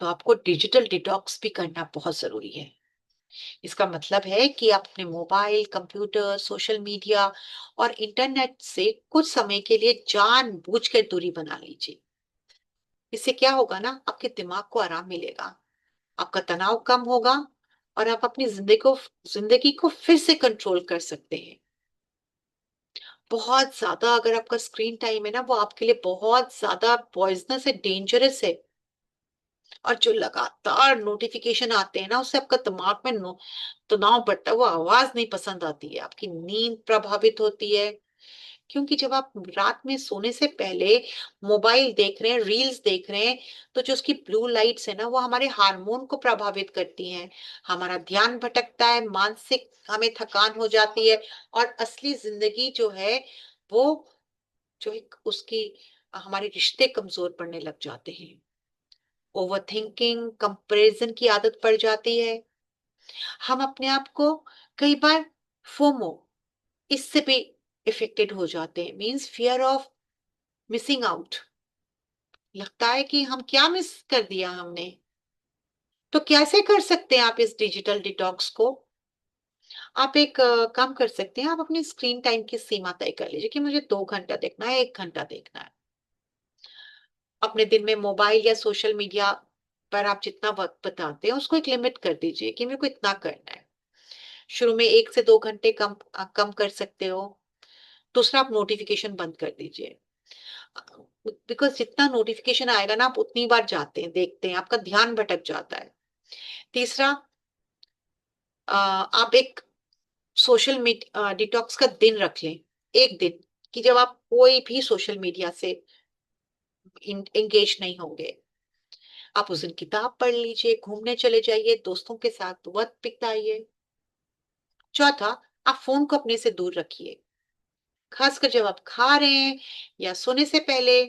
तो आपको डिजिटल डिटॉक्स भी करना बहुत जरूरी है। इसका मतलब है कि आप अपने मोबाइल, कंप्यूटर, सोशल मीडिया और इंटरनेट से कुछ समय के लिए जानबूझकर दूरी बना लीजिए। इससे क्या होगा ना, आपके दिमाग को आराम मिलेगा, आपका तनाव कम होगा और आप अपनी जिंदगी को फिर से कंट्रोल कर सकते हैं। बहुत ज्यादा अगर आपका स्क्रीन टाइम है ना, वो आपके लिए बहुत ज्यादा पॉइजनस है, डेंजरस है। और जो लगातार नोटिफिकेशन आते हैं ना, उससे आपका दिमाग में तनाव बढ़ता है, वो आवाज नहीं पसंद आती है, आपकी नींद प्रभावित होती है। क्योंकि जब आप रात में सोने से पहले मोबाइल देख रहे हैं, रील्स देख रहे हैं, तो जो उसकी ब्लू लाइट्स है ना, वो हमारे हार्मोन को प्रभावित करती हैं। हमारा ध्यान भटकता है, मानसिक हमें थकान हो जाती है और असली जिंदगी जो है वो जो एक उसकी हमारे रिश्ते कमजोर पड़ने लग जाते हैं। ओवर थिंकिंग, कंपेरिजन की आदत पड़ जाती है। हम अपने आप को कई बार फोमो, इससे भी इफेक्टेड हो जाते हैं, means fear of missing out. लगता है कि हम क्या मिस कर दिया हमने। तो कैसे कर सकते हैं आप इस डिजिटल डिटॉक्स को? आप एक काम कर सकते हैं, आप अपनी स्क्रीन टाइम की सीमा तय कर लीजिए कि मुझे 2 घंटा देखना है, 1 घंटा देखना है। अपने दिन में मोबाइल या सोशल मीडिया पर आप जितना वक्त बताते हैं उसको एक लिमिट कर दीजिए कि मेरे को इतना करना है। शुरू में 1 से 2 घंटे कम कर सकते हो। दूसरा, आप नोटिफिकेशन बंद कर दीजिए। बिकॉज जितना नोटिफिकेशन आएगा ना, आप उतनी बार जाते हैं, देखते हैं, आपका ध्यान भटक जाता है। तीसरा, आप एक सोशल डिटॉक्स का दिन रख लें, एक दिन, कि जब आप कोई भी सोशल मीडिया से एंगेज नहीं होंगे। आप उस दिन किताब पढ़ लीजिए, घूमने चले जाइए, दोस्तों के साथ वक्त बिताइए। चौथा, आप फोन को अपने से दूर रखिए, खासकर जब आप खा रहे हैं या सोने से पहले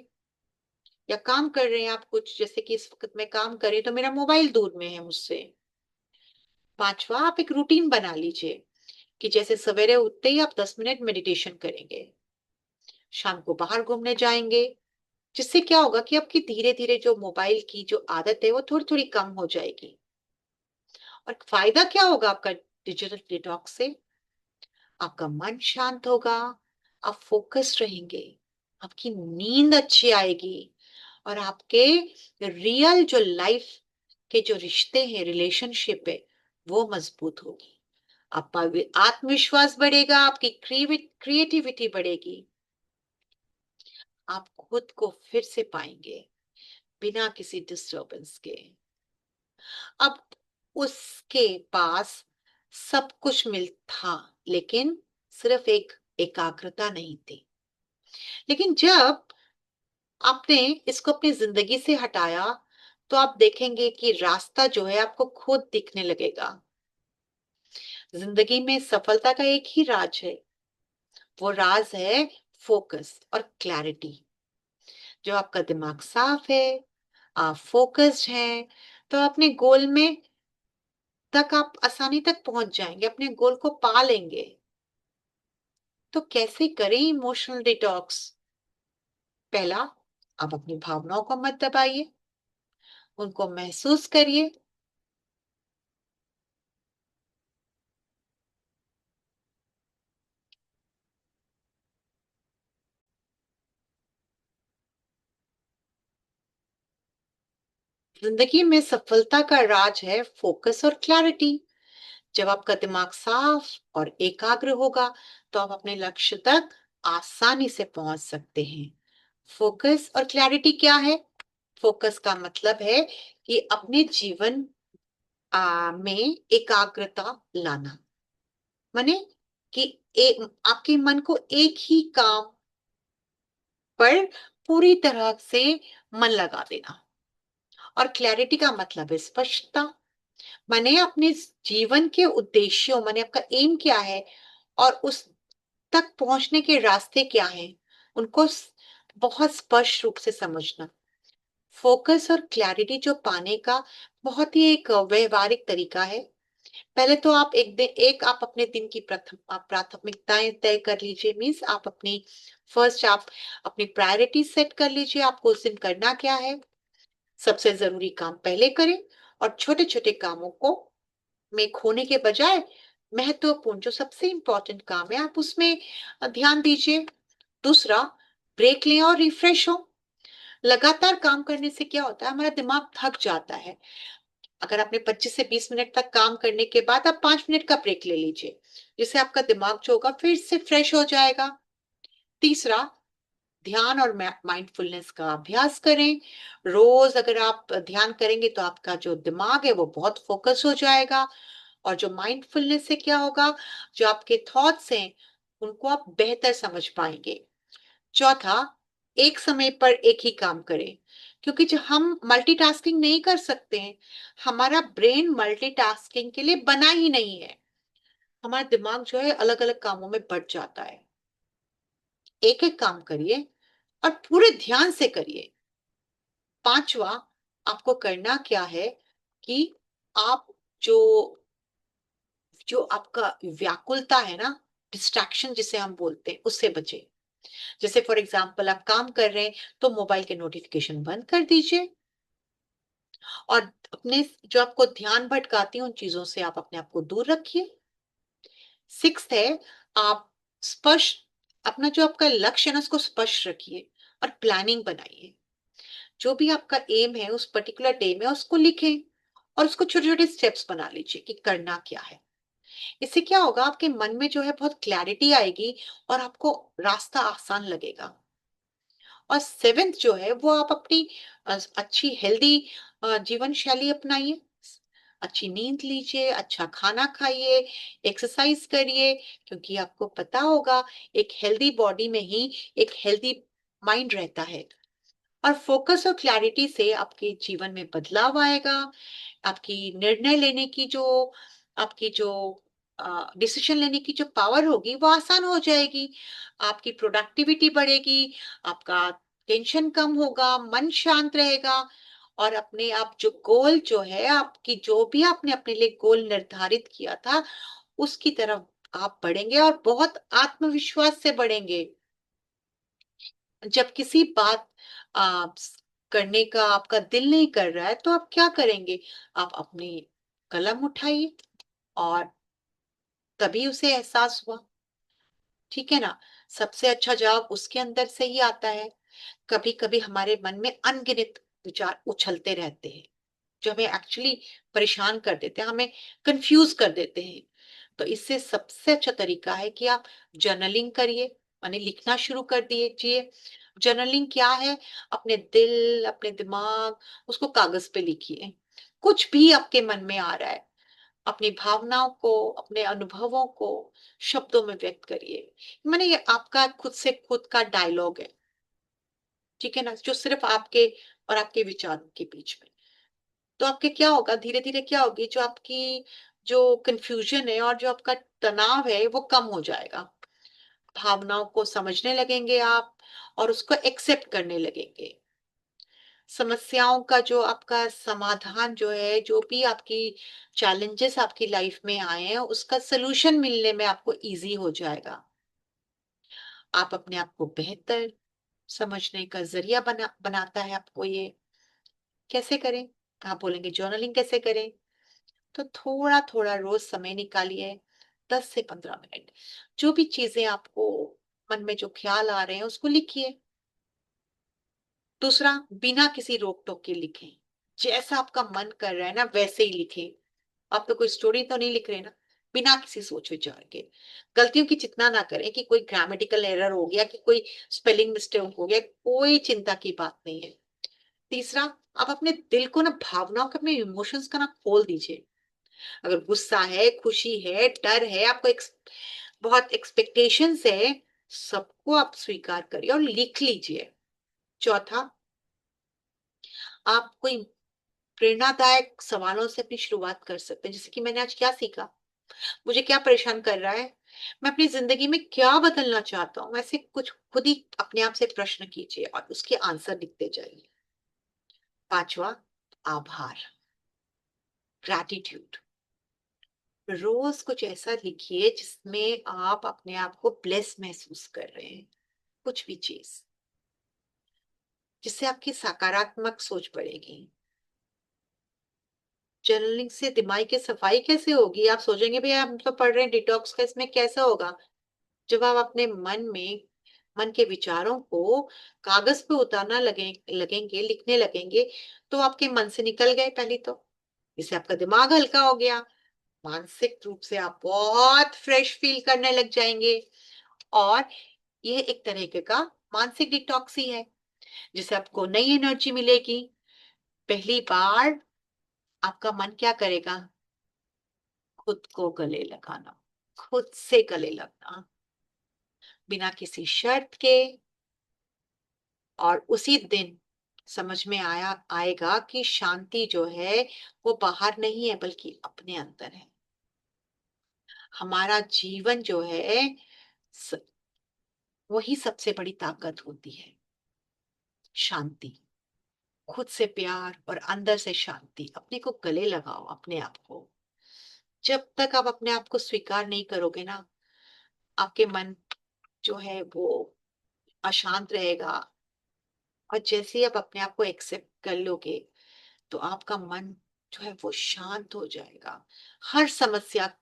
या काम कर रहे हैं आप कुछ, जैसे कि इस वक्त मैं काम कर रही हूं तो मेरा मोबाइल दूर में है मुझसे। पांचवा, आप एक रूटीन बना लीजिए कि जैसे सवेरे उठते ही आप 10 मिनट मेडिटेशन करेंगे, शाम को बाहर घूमने जाएंगे, जिससे क्या होगा कि आपकी धीरे धीरे जो मोबाइल की जो आदत है वो थोड़ी थोड़ी कम हो जाएगी। और फायदा क्या होगा आपका डिजिटल डिटॉक्स से? आपका मन शांत होगा, आप फोकस रहेंगे, आपकी नींद अच्छी आएगी, और आपके रियल जो लाइफ के जो रिश्ते हैं, रिलेशनशिप है, वो मजबूत होगी। आपका आत्मविश्वास बढ़ेगा, आपकी क्रिएटिविटी बढ़ेगी, आप खुद को फिर से पाएंगे बिना किसी डिस्टरबेंस के। अब उसके पास सब कुछ मिल था, लेकिन सिर्फ एक एकाग्रता नहीं थी। लेकिन जब आपने इसको अपनी जिंदगी से हटाया, तो आप देखेंगे कि रास्ता जो है आपको खुद दिखने लगेगा। जिंदगी में सफलता का एक ही राज है, वो राज है फोकस और क्लैरिटी। जो आपका दिमाग साफ है, आप फोकस्ड हैं, तो अपने गोल में तक आप आसानी तक पहुंच जाएंगे, अपने गोल को पा लेंगे। तो कैसे करें इमोशनल डिटॉक्स? पहला, आप अपनी भावनाओं को मत दबाइए, उनको महसूस करिए। जिंदगी में सफलता का राज है फोकस और क्लैरिटी। जब आपका दिमाग साफ और एकाग्र होगा, तो आप अपने लक्ष्य तक आसानी से पहुंच सकते हैं। फोकस और क्लैरिटी क्या है? फोकस का मतलब है कि अपने जीवन में एकाग्रता लाना, माने कि आपके मन को एक ही काम पर पूरी तरह से मन लगा देना। और क्लैरिटी का मतलब है स्पष्टता, माने अपने जीवन के उद्देश्यों, माने आपका एम क्या है और उस तक पहुंचने के रास्ते क्या हैं, उनको बहुत स्पष्ट रूप से समझना। फोकस और क्लैरिटी जो पाने का बहुत ही एक व्यवहारिक तरीका है। पहले तो आप एक आप अपने दिन की प्रथम आप प्राथमिकताएं तय कर लीजिए, मीन्स आप अपनी फर्स्ट आप अपनी प्रायोरिटी सेट कर लीजिए, आपको उस दिन करना क्या है। सबसे जरूरी काम पहले करें, और छोटे छोटे कामों को में खोने के बजाय महत्वपूर्ण जो सबसे इंपॉर्टेंट काम है आप उसमें ध्यान दीजिए। दूसरा, ब्रेक लें और रिफ्रेश हो। लगातार काम करने से क्या होता है, हमारा दिमाग थक जाता है। अगर आपने 25 से 20 मिनट तक काम करने के बाद आप 5 मिनट का ब्रेक ले लीजिए, जिससे आपका दिमाग जो होगा फिर से फ्रेश हो जाएगा। तीसरा, ध्यान और माइंडफुलनेस का अभ्यास करें। रोज अगर आप ध्यान करेंगे तो आपका जो दिमाग है वो बहुत फोकस हो जाएगा, और जो माइंडफुलनेस से क्या होगा, जो आपके थॉट्स हैं उनको आप बेहतर समझ पाएंगे। चौथा, एक समय पर एक ही काम करें, क्योंकि जो हम मल्टीटास्किंग नहीं कर सकते हैं, हमारा ब्रेन मल्टीटास्किंग के लिए बना ही नहीं है। हमारा दिमाग जो है अलग अलग कामों में बढ़ जाता है। एक एक काम करिए और पूरे ध्यान से करिए। पांचवा, आपको करना क्या है कि आप जो जो आपका व्याकुलता है ना, डिस्ट्रैक्शन जिसे हम बोलते हैं, उससे बचे। जैसे फॉर एग्जाम्पल आप काम कर रहे हैं तो मोबाइल के नोटिफिकेशन बंद कर दीजिए, और अपने जो आपको ध्यान भटकाती हैं उन चीजों से आप अपने आप को दूर रखिए। सिक्स्थ है, आप स्पष्ट अपना जो आपका लक्ष्य है ना उसको स्पष्ट रखिए और प्लानिंग बनाइए। जो भी आपका एम है उस पर्टिकुलर डे में उसको लिखें, और उसको छोटे छोटे स्टेप्स बना लीजिए कि करना क्या है। इससे क्या होगा, आपके मन में जो है बहुत क्लैरिटी आएगी और आपको रास्ता आसान लगेगा। और सेवेंथ जो है वो आप अपनी अच्छी हेल्दी जीवन शैली अपनाइए। अच्छी नींद लीजिए, अच्छा खाना खाइए, एक्सरसाइज करिए, क्योंकि आपको पता होगा एक हेल्दी बॉडी में ही एक हेल्दी माइंड रहता है। और फोकस और क्लैरिटी से आपके जीवन में बदलाव आएगा। आपकी निर्णय लेने की जो आपकी जो डिसीजन लेने की जो पावर होगी वो आसान हो जाएगी। आपकी प्रोडक्टिविटी बढ़ेगी, आपका टेंशन कम होगा, मन शांत रहेगा। और अपने आप जो गोल जो है आपकी, जो भी आपने अपने लिए गोल निर्धारित किया था, उसकी तरफ आप बढ़ेंगे और बहुत आत्मविश्वास से बढ़ेंगे। जब किसी बात करने का आपका दिल नहीं कर रहा है, तो आप क्या करेंगे? आप अपनी कलम उठाइए और तभी उसे एहसास हुआ, ठीक है ना? सबसे अच्छा जवाब उसके अंदर से ही आता है। कभी कभी हमारे मन में अनगिनत विचार उछलते रहते हैं, जो हमें एक्चुअली परेशान कर देते हैं, हमें कंफ्यूज कर देते हैं। तो इससे सबसे अच्छा तरीका है कि आप जर्नलिंग करिए, माने लिखना शुरू कर दीजिए। जर्नलिंग क्या है? अपने दिल, अपने दिमाग, उसको कागज पे लिखिए। कुछ भी आपके मन में आ रहा है, अपनी भावनाओं को, अपने अनुभवों को शब्दों में व्यक्त करिए। माने ये आपका खुद से खुद का डायलॉग है, ठीक है ना? जो सिर्फ आपके और आपके विचारों के बीच में। तो आपके क्या होगा, धीरे-धीरे क्या होगी, जो आपकी जो कन्फ्यूजन है और जो आपका तनाव है, वो कम हो जाएगा। भावनाओं को समझने लगेंगे आप और उसको एक्सेप्ट करने लगेंगे। समस्याओं का जो आपका समाधान जो है, जो भी आपकी चैलेंजेस आपकी लाइफ में आए हैं, उसका सॉल्यूशन मिलने में आपको ईज़ी हो जाएगा। आप अपने आप को बेहतर समझने का ज़रिया बनाता है आपको ये। कैसे करें? आप बोलेंगे जर्नलिंग कैसे करें? तो थोड़ा-थोड़ा रोज़ समय निकालिए, 10 से 15 मिनट। जो भी चीज़ें आपको मन में जो ख़्याल आ रहे हैं, उसको लिखिए। दूसरा, बिना किसी रोक-टोक के लिखें। जैसा आपका मन कर रहा है ना, वैसे ही लिखें। आप तो कोई स्टोरी तो नहीं लिख रहे ना, बिना किसी सोच-विचार के। गलतियों की चिंता ना करें कि कोई ग्रामेटिकल एरर हो गया, कि कोई स्पेलिंग मिस्टेक हो गया, कोई चिंता की बात नहीं है। तीसरा, आप अपने दिल को ना, भावनाओं को, अपने इमोशंस का ना खोल दीजिए। अगर गुस्सा है, खुशी है, डर है, आपको बहुत एक्सपेक्टेशंस है, सबको आप स्वीकार करिए और लिख लीजिए। चौथा, आप कोई प्रेरणादायक सवालों से अपनी शुरुआत कर सकते हैं, जैसे कि मैंने आज क्या सीखा? मुझे क्या परेशान कर रहा है? मैं अपनी ज़िंदगी में क्या बदलना चाहता हूँ? ऐसे कुछ खुद ही अपने आप से प्रश्न कीजिए और उसके आंसर लिखते जाइए। 5वां, आभार, ग्रैटिट्यूड। रोज़ कुछ ऐसा लिखिए जिसमें आप अपने आप को ब्लेस महसूस कर रहे हैं, कुछ भी चीज़, जिससे आपकी सकारात्मक सोच बढ़ेगी। जर्नलिंग से दिमाग की सफाई कैसे होगी? आप सोचेंगे भैया हम तो पढ़ रहे हैं डिटॉक्स का, इसमें कैसा होगा? जब आप अपने मन के विचारों को कागज़ पे उतारना लगेंगे, लिखने लगेंगे, तो आपके मन से निकल गए पहले तो। इससे आपका दिमाग हल्का हो गया, मानसिक रूप से आप बहुत फ्रेश फील करने लग जाएँगे। और ये एक तरीके का मानसिक डिटॉक्स ही है, जिससे आपको नई एनर्जी मिलेगी। पहली बार आपका मन क्या करेगा? खुद को गले लगाना, खुद से गले लगना, बिना किसी शर्त के। और उसी दिन समझ में आएगा कि शांति जो है वो बाहर नहीं है, बल्कि अपने अंदर है। हमारा जीवन जो है स- वही सबसे बड़ी ताकत होती है, शांति। खुद से प्यार और अंदर से शांति। अपने को गले लगाओ, अपने आप को। जब तक आप अपने आप को स्वीकार नहीं करोगे ना, आपके मन जो है वो अशांत रहेगा। और जैसे ही आप अपने आप को एक्सेप्ट कर लोगे, तो आपका मन जो है वो शांत हो जाएगा। हर समस्या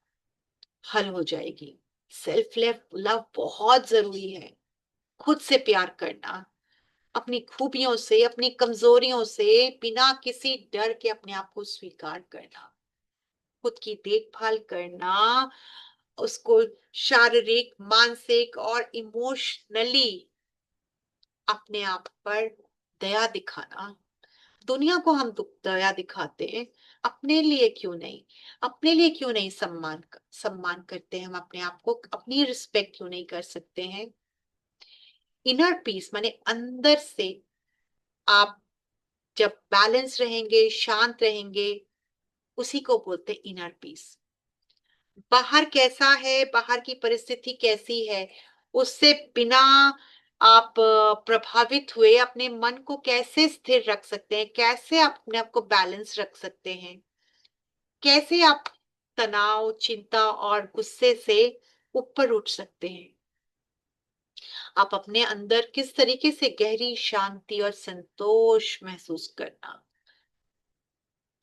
हल हो जाएगी। सेल्फ लव बहुत जरूरी है। खुद से प्यार करना, अपनी खूबियों से, अपनी कमजोरियों से बिना किसी डर के अपने आप को स्वीकार करना, खुद की देखभाल करना, उसको शारीरिक, मानसिक और इमोशनली अपने आप पर दया दिखाना, दुनिया को हम दया दिखाते हैं, अपने लिए क्यों नहीं? अपने लिए क्यों नहीं सम्मान करते हैं हम अपने आप को? अपनी रिस्पेक्ट क्यों नहीं कर सकते हैं? इनर पीस माने अंदर से आप जब बैलेंस रहेंगे, शांत रहेंगे, उसी को बोलते हैं इनर पीस। बाहर कैसा है, बाहर की परिस्थिति कैसी है, उससे बिना आप प्रभावित हुए अपने मन को कैसे स्थिर रख सकते हैं? कैसे आप अपने आप को बैलेंस रख सकते हैं? कैसे आप तनाव, चिंता और गुस्से से ऊपर उठ सकते हैं? आप अपने अंदर किस तरीके से गहरी शांति और संतोष महसूस करना,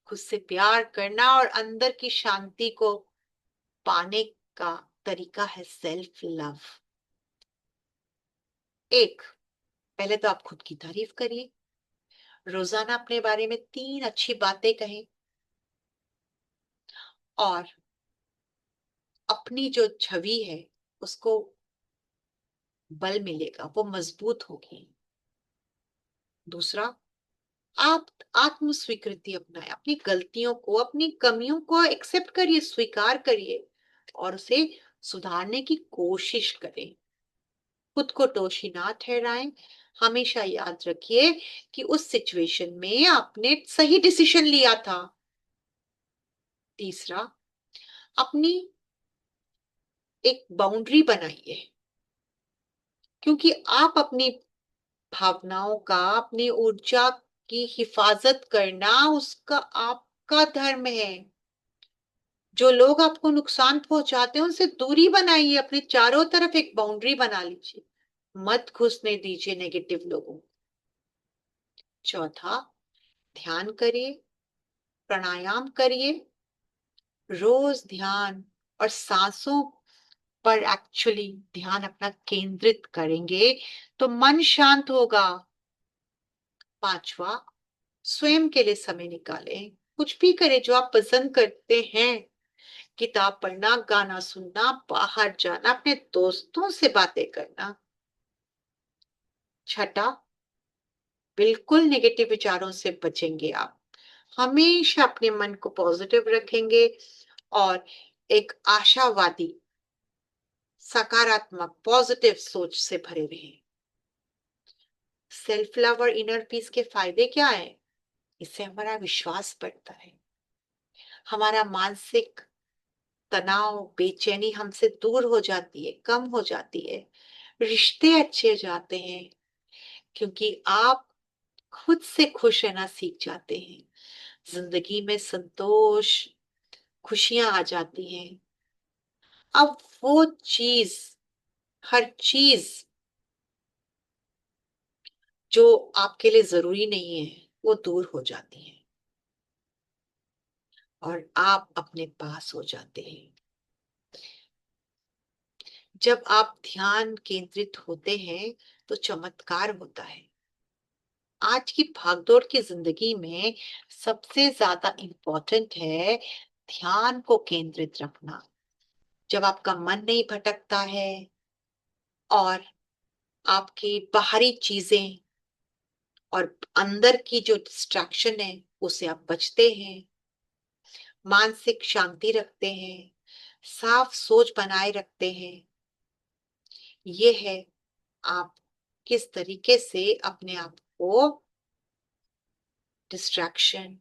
खुद से प्यार करना और अंदर की शांति को पाने का तरीका है सेल्फ लव। एक, पहले तो आप खुद की तारीफ करिए। रोजाना अपने बारे में 3 अच्छी बातें कहें और अपनी जो छवि है उसको बल मिलेगा, वो मजबूत होगी। दूसरा, आप आत्म स्वीकृति अपनाएं, अपनी गलतियों को, अपनी कमियों को एक्सेप्ट करिए, स्वीकार करिए और उसे सुधारने की कोशिश करें। खुद को दोषी ना ठहराएं। हमेशा याद रखिए कि उस सिचुएशन में आपने सही डिसीजन लिया था। तीसरा, अपनी एक बाउंड्री बनाइए, क्योंकि आप अपनी भावनाओं का, अपनी ऊर्जा की हिफाजत करना उसका आपका धर्म है। जो लोग आपको नुकसान पहुंचाते हैं उनसे दूरी बनाइए, अपने चारों तरफ एक बाउंड्री बना लीजिए, मत घुसने दीजिए नेगेटिव लोगों को। चौथा, ध्यान करिए, प्राणायाम करिए। रोज ध्यान और सांसों पर एक्चुअली ध्यान अपना केंद्रित करेंगे तो मन शांत होगा। पांचवा, स्वयं के लिए समय निकालें, कुछ भी करें जो आप पसंद करते हैं। किताब पढ़ना, गाना सुनना, बाहर जाना, अपने दोस्तों से बातें करना। छठा, बिल्कुल नेगेटिव विचारों से बचेंगे आप, हमेशा अपने मन को पॉजिटिव रखेंगे और एक आशावादी, सकारात्मक, पॉजिटिव सोच से भरे रहें। सेल्फ लव और इनर पीस के फायदे क्या है? इससे हमारा विश्वास बढ़ता है, हमारा मानसिक तनाव, बेचैनी हमसे दूर हो जाती है, कम हो जाती है, रिश्ते अच्छे जाते हैं, क्योंकि आप खुद से खुश रहना सीख जाते हैं। जिंदगी में संतोष, खुशियां आ जाती हैं। अब वो चीज, हर चीज जो आपके लिए जरूरी नहीं है वो दूर हो जाती है और आप अपने पास हो जाते हैं। जब आप ध्यान केंद्रित होते हैं तो चमत्कार होता है। आज की भागदौड़ की जिंदगी में सबसे ज्यादा इम्पोर्टेंट है ध्यान को केंद्रित रखना। जब आपका मन नहीं भटकता है और आपकी बाहरी चीजें और अंदर की जो डिस्ट्रैक्शन है उसे आप बचते हैं, मानसिक शांति रखते हैं, साफ सोच बनाए रखते हैं। ये है आप किस तरीके से अपने आप को डिस्ट्रैक्शन,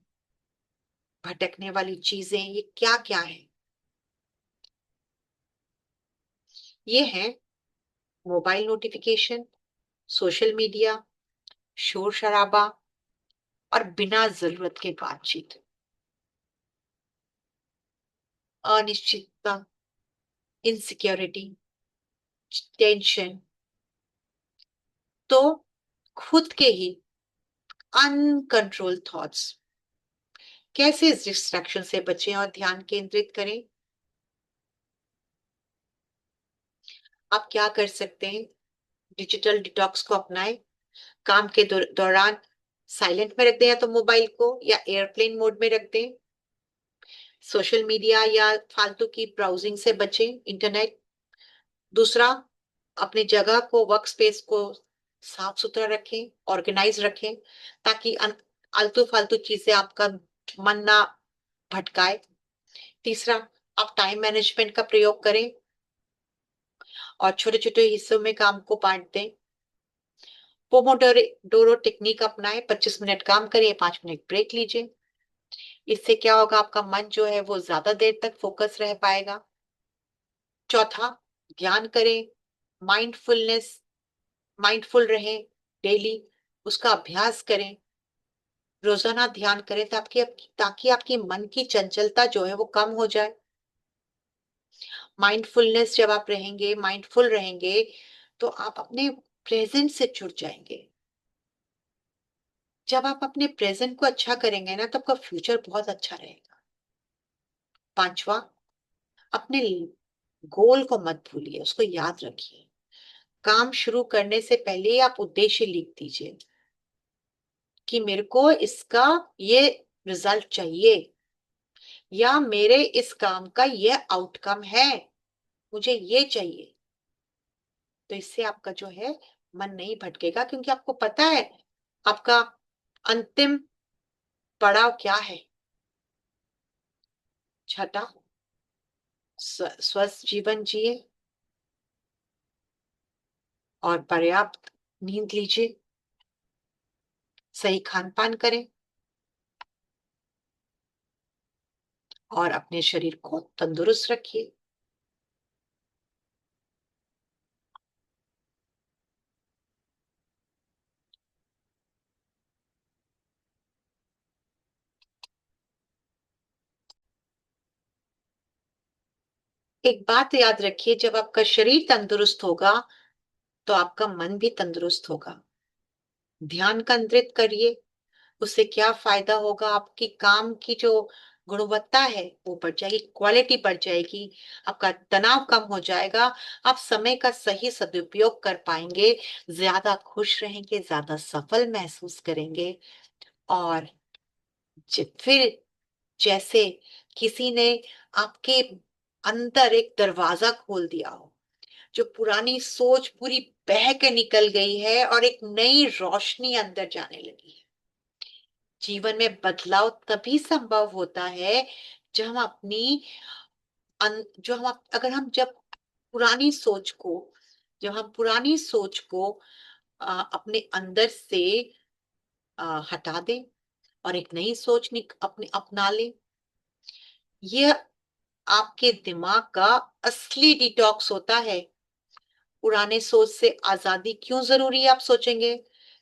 भटकने वाली चीजें, ये क्या क्या है? ये है मोबाइल नोटिफिकेशन, सोशल मीडिया, शोर शराबा और बिना जरूरत के बातचीत, अनिश्चितता, इनसिक्योरिटी, टेंशन। तो खुद के ही अनकंट्रोल थॉट्स, कैसे इस डिस्ट्रैक्शन से बचें और ध्यान केंद्रित करें? आप क्या कर सकते हैं? डिजिटल डिटॉक्स को अपनाएं। काम के दौरान साइलेंट में रख दें या तो मोबाइल को, या एयरप्लेन मोड में रख दें। सोशल मीडिया या फालतू की ब्राउजिंग से बचें, इंटरनेट। दूसरा, अपनी जगह को, वर्क स्पेस को साफ सुथरा रखें, ऑर्गेनाइज रखें, ताकि आलतू फालतू चीजें आपका मन ना भटकाए। तीसरा, आप टाइम मैनेजमेंट का प्रयोग करें और छोटे छोटे हिस्सों में काम को बांट दें। पोमोडोरो टेक्निक अपनाएं, 25 मिनट काम करिए, 5 मिनट ब्रेक लीजिए। इससे क्या होगा, आपका मन जो है वो ज्यादा देर तक फोकस रह पाएगा। चौथा, ध्यान करें, माइंडफुलनेस, माइंडफुल रहें डेली, उसका अभ्यास करें, रोजाना ध्यान करें ताकि आपकी मन की चंचलता जो है वो कम हो जाए। माइंडफुलनेस जब आप रहेंगे, माइंडफुल रहेंगे, तो आप अपने प्रेजेंट से जुड़ जाएंगे। जब आप अपने प्रेजेंट को अच्छा करेंगे ना, तो आपका फ्यूचर बहुत अच्छा रहेगा। पांचवा, अपने गोल को मत भूलिए, उसको याद रखिए। काम शुरू करने से पहले ही आप उद्देश्य लिख दीजिए कि मेरे को इसका ये रिजल्ट चाहिए, या मेरे इस काम का ये आउटकम है, मुझे ये चाहिए। तो इससे आपका जो है मन नहीं भटकेगा, क्योंकि आपको पता है आपका अंतिम पड़ाव क्या है। छठा, स्वस्थ जीवन जिए और पर्याप्त नींद लीजिए, सही खान पान करें और अपने शरीर को तंदुरुस्त रखिए। एक बात याद रखिए, जब आपका शरीर तंदुरुस्त होगा तो आपका मन भी तंदुरुस्त होगा। ध्यान केंद्रित करिए, उससे क्या फायदा होगा, आपकी काम की जो गुणवत्ता है वो बढ़ जाएगी, क्वालिटी बढ़ जाएगी, आपका तनाव कम हो जाएगा, आप समय का सही सदुपयोग कर पाएंगे, ज्यादा खुश रहेंगे, ज्यादा सफल महसूस करेंगे। और फिर जैसे किसी ने आपके अंदर एक दरवाजा खोल दिया हो, जो पुरानी सोच पूरी बह के निकल गई है और एक नई रोशनी अंदर जाने लगी है। जीवन में बदलाव तभी संभव होता है जब हम अपनी जो हम अगर हम जब पुरानी सोच को जब हम पुरानी सोच को अपने अंदर से हटा दें और एक नई सोच अपने अपना लें। ये आपके दिमाग का असली डिटॉक्स होता है। पुराने सोच से आजादी क्यों जरूरी है, आप सोचेंगे?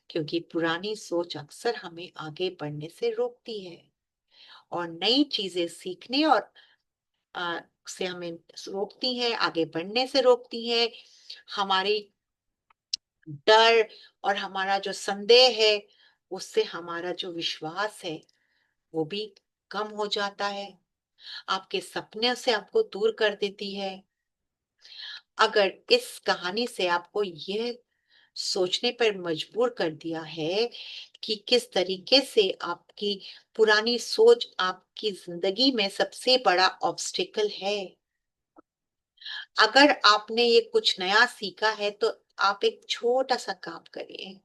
क्योंकि पुरानी सोच अक्सर हमें आगे बढ़ने से रोकती है और नई चीजें सीखने और से हमें रोकती है, आगे बढ़ने से रोकती है। हमारी डर और हमारा जो संदेह है, उससे हमारा जो विश्वास है वो भी कम हो जाता है, आपके सपने से आपको दूर कर देती है। अगर इस कहानी से आपको यह सोचने पर मजबूर कर दिया है कि किस तरीके से आपकी पुरानी सोच आपकी जिंदगी में सबसे बड़ा ऑब्स्टिकल है, अगर आपने ये कुछ नया सीखा है, तो आप एक छोटा सा काम करिए,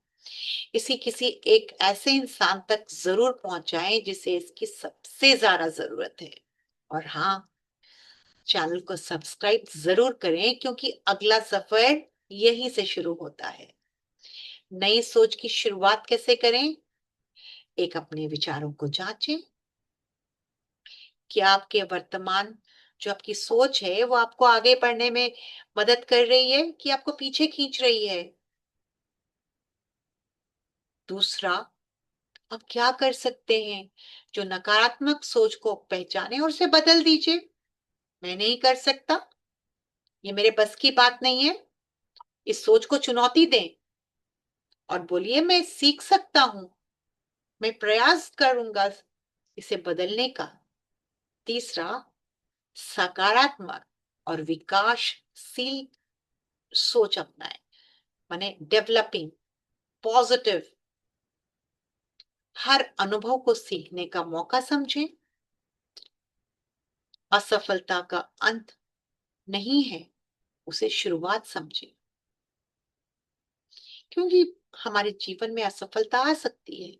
इसी किसी एक ऐसे इंसान तक जरूर पहुंचाएं जिसे इसकी सबसे ज्यादा जरूरत है। और हाँ, चैनल को सब्सक्राइब जरूर करें, क्योंकि अगला सफर यहीं से शुरू होता है। नई सोच की शुरुआत कैसे करें? एक, अपने विचारों को जांचें। क्या आपके वर्तमान जो आपकी सोच है वो आपको आगे बढ़ने में मदद कर रही है कि आपको पीछे खींच रही है? दूसरा, आप क्या कर सकते हैं? जो नकारात्मक सोच को पहचाने और उसे बदल दीजिए। मैं नहीं कर सकता, ये मेरे बस की बात नहीं है, इस सोच को चुनौती दें और बोलिए मैं सीख सकता हूं, मैं प्रयास करूंगा इसे बदलने का। तीसरा, सकारात्मक और विकासशील सोच अपनाएं, माने डेवलपिंग पॉजिटिव। हर अनुभव को सीखने का मौका समझें, असफलता का अंत नहीं है, उसे शुरुआत समझें, क्योंकि हमारे जीवन में असफलता आ सकती है,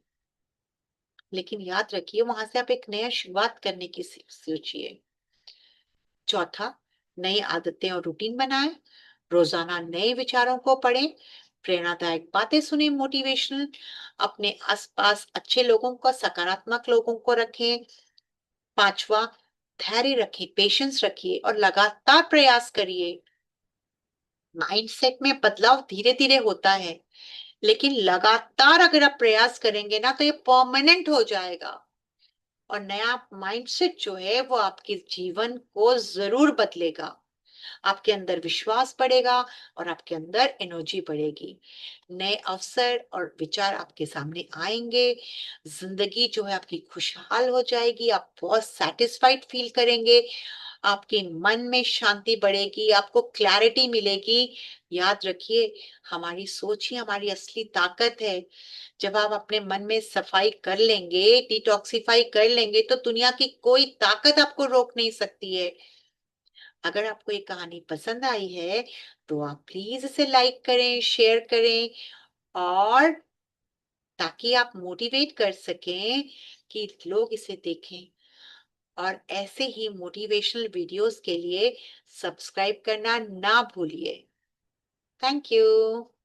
लेकिन याद रखिए वहां से आप एक नया शुरुआत करने की सोचिए। चौथा, नई आदतें और रूटीन बनाएं। रोजाना नए विचारों को पढ़ें, प्रेरणादायक बातें सुने, मोटिवेशनल। अपने आसपास अच्छे लोगों को, सकारात्मक लोगों को रखें। पांचवा, धैर्य रखें, पेशेंस रखिए और लगातार प्रयास करिए। माइंडसेट में बदलाव धीरे धीरे होता है, लेकिन लगातार अगर आप प्रयास करेंगे ना तो ये परमानेंट हो जाएगा। और नया माइंडसेट जो है वो आपके जीवन को जरूर बदलेगा। आपके अंदर विश्वास बढ़ेगा और आपके अंदर एनर्जी बढ़ेगी। नए अवसर और विचार आपके सामने आएंगे। जिंदगी जो है आपकी खुशहाल हो जाएगी। आप बहुत सेटिस्फाइड फील करेंगे। आपके मन में शांति बढ़ेगी, आपको क्लैरिटी मिलेगी। याद रखिए, हमारी सोच ही हमारी असली ताकत है। जब आप अपने मन में सफाई कर लेंगे, डिटॉक्सिफाई कर लेंगे, तो दुनिया की कोई ताकत आपको रोक नहीं सकती है। अगर आपको ये कहानी पसंद आई है तो आप प्लीज इसे लाइक करें, शेयर करें, और ताकि आप मोटिवेट कर सकें कि लोग इसे देखें। और ऐसे ही मोटिवेशनल वीडियोस के लिए सब्सक्राइब करना ना भूलिए। Thank you.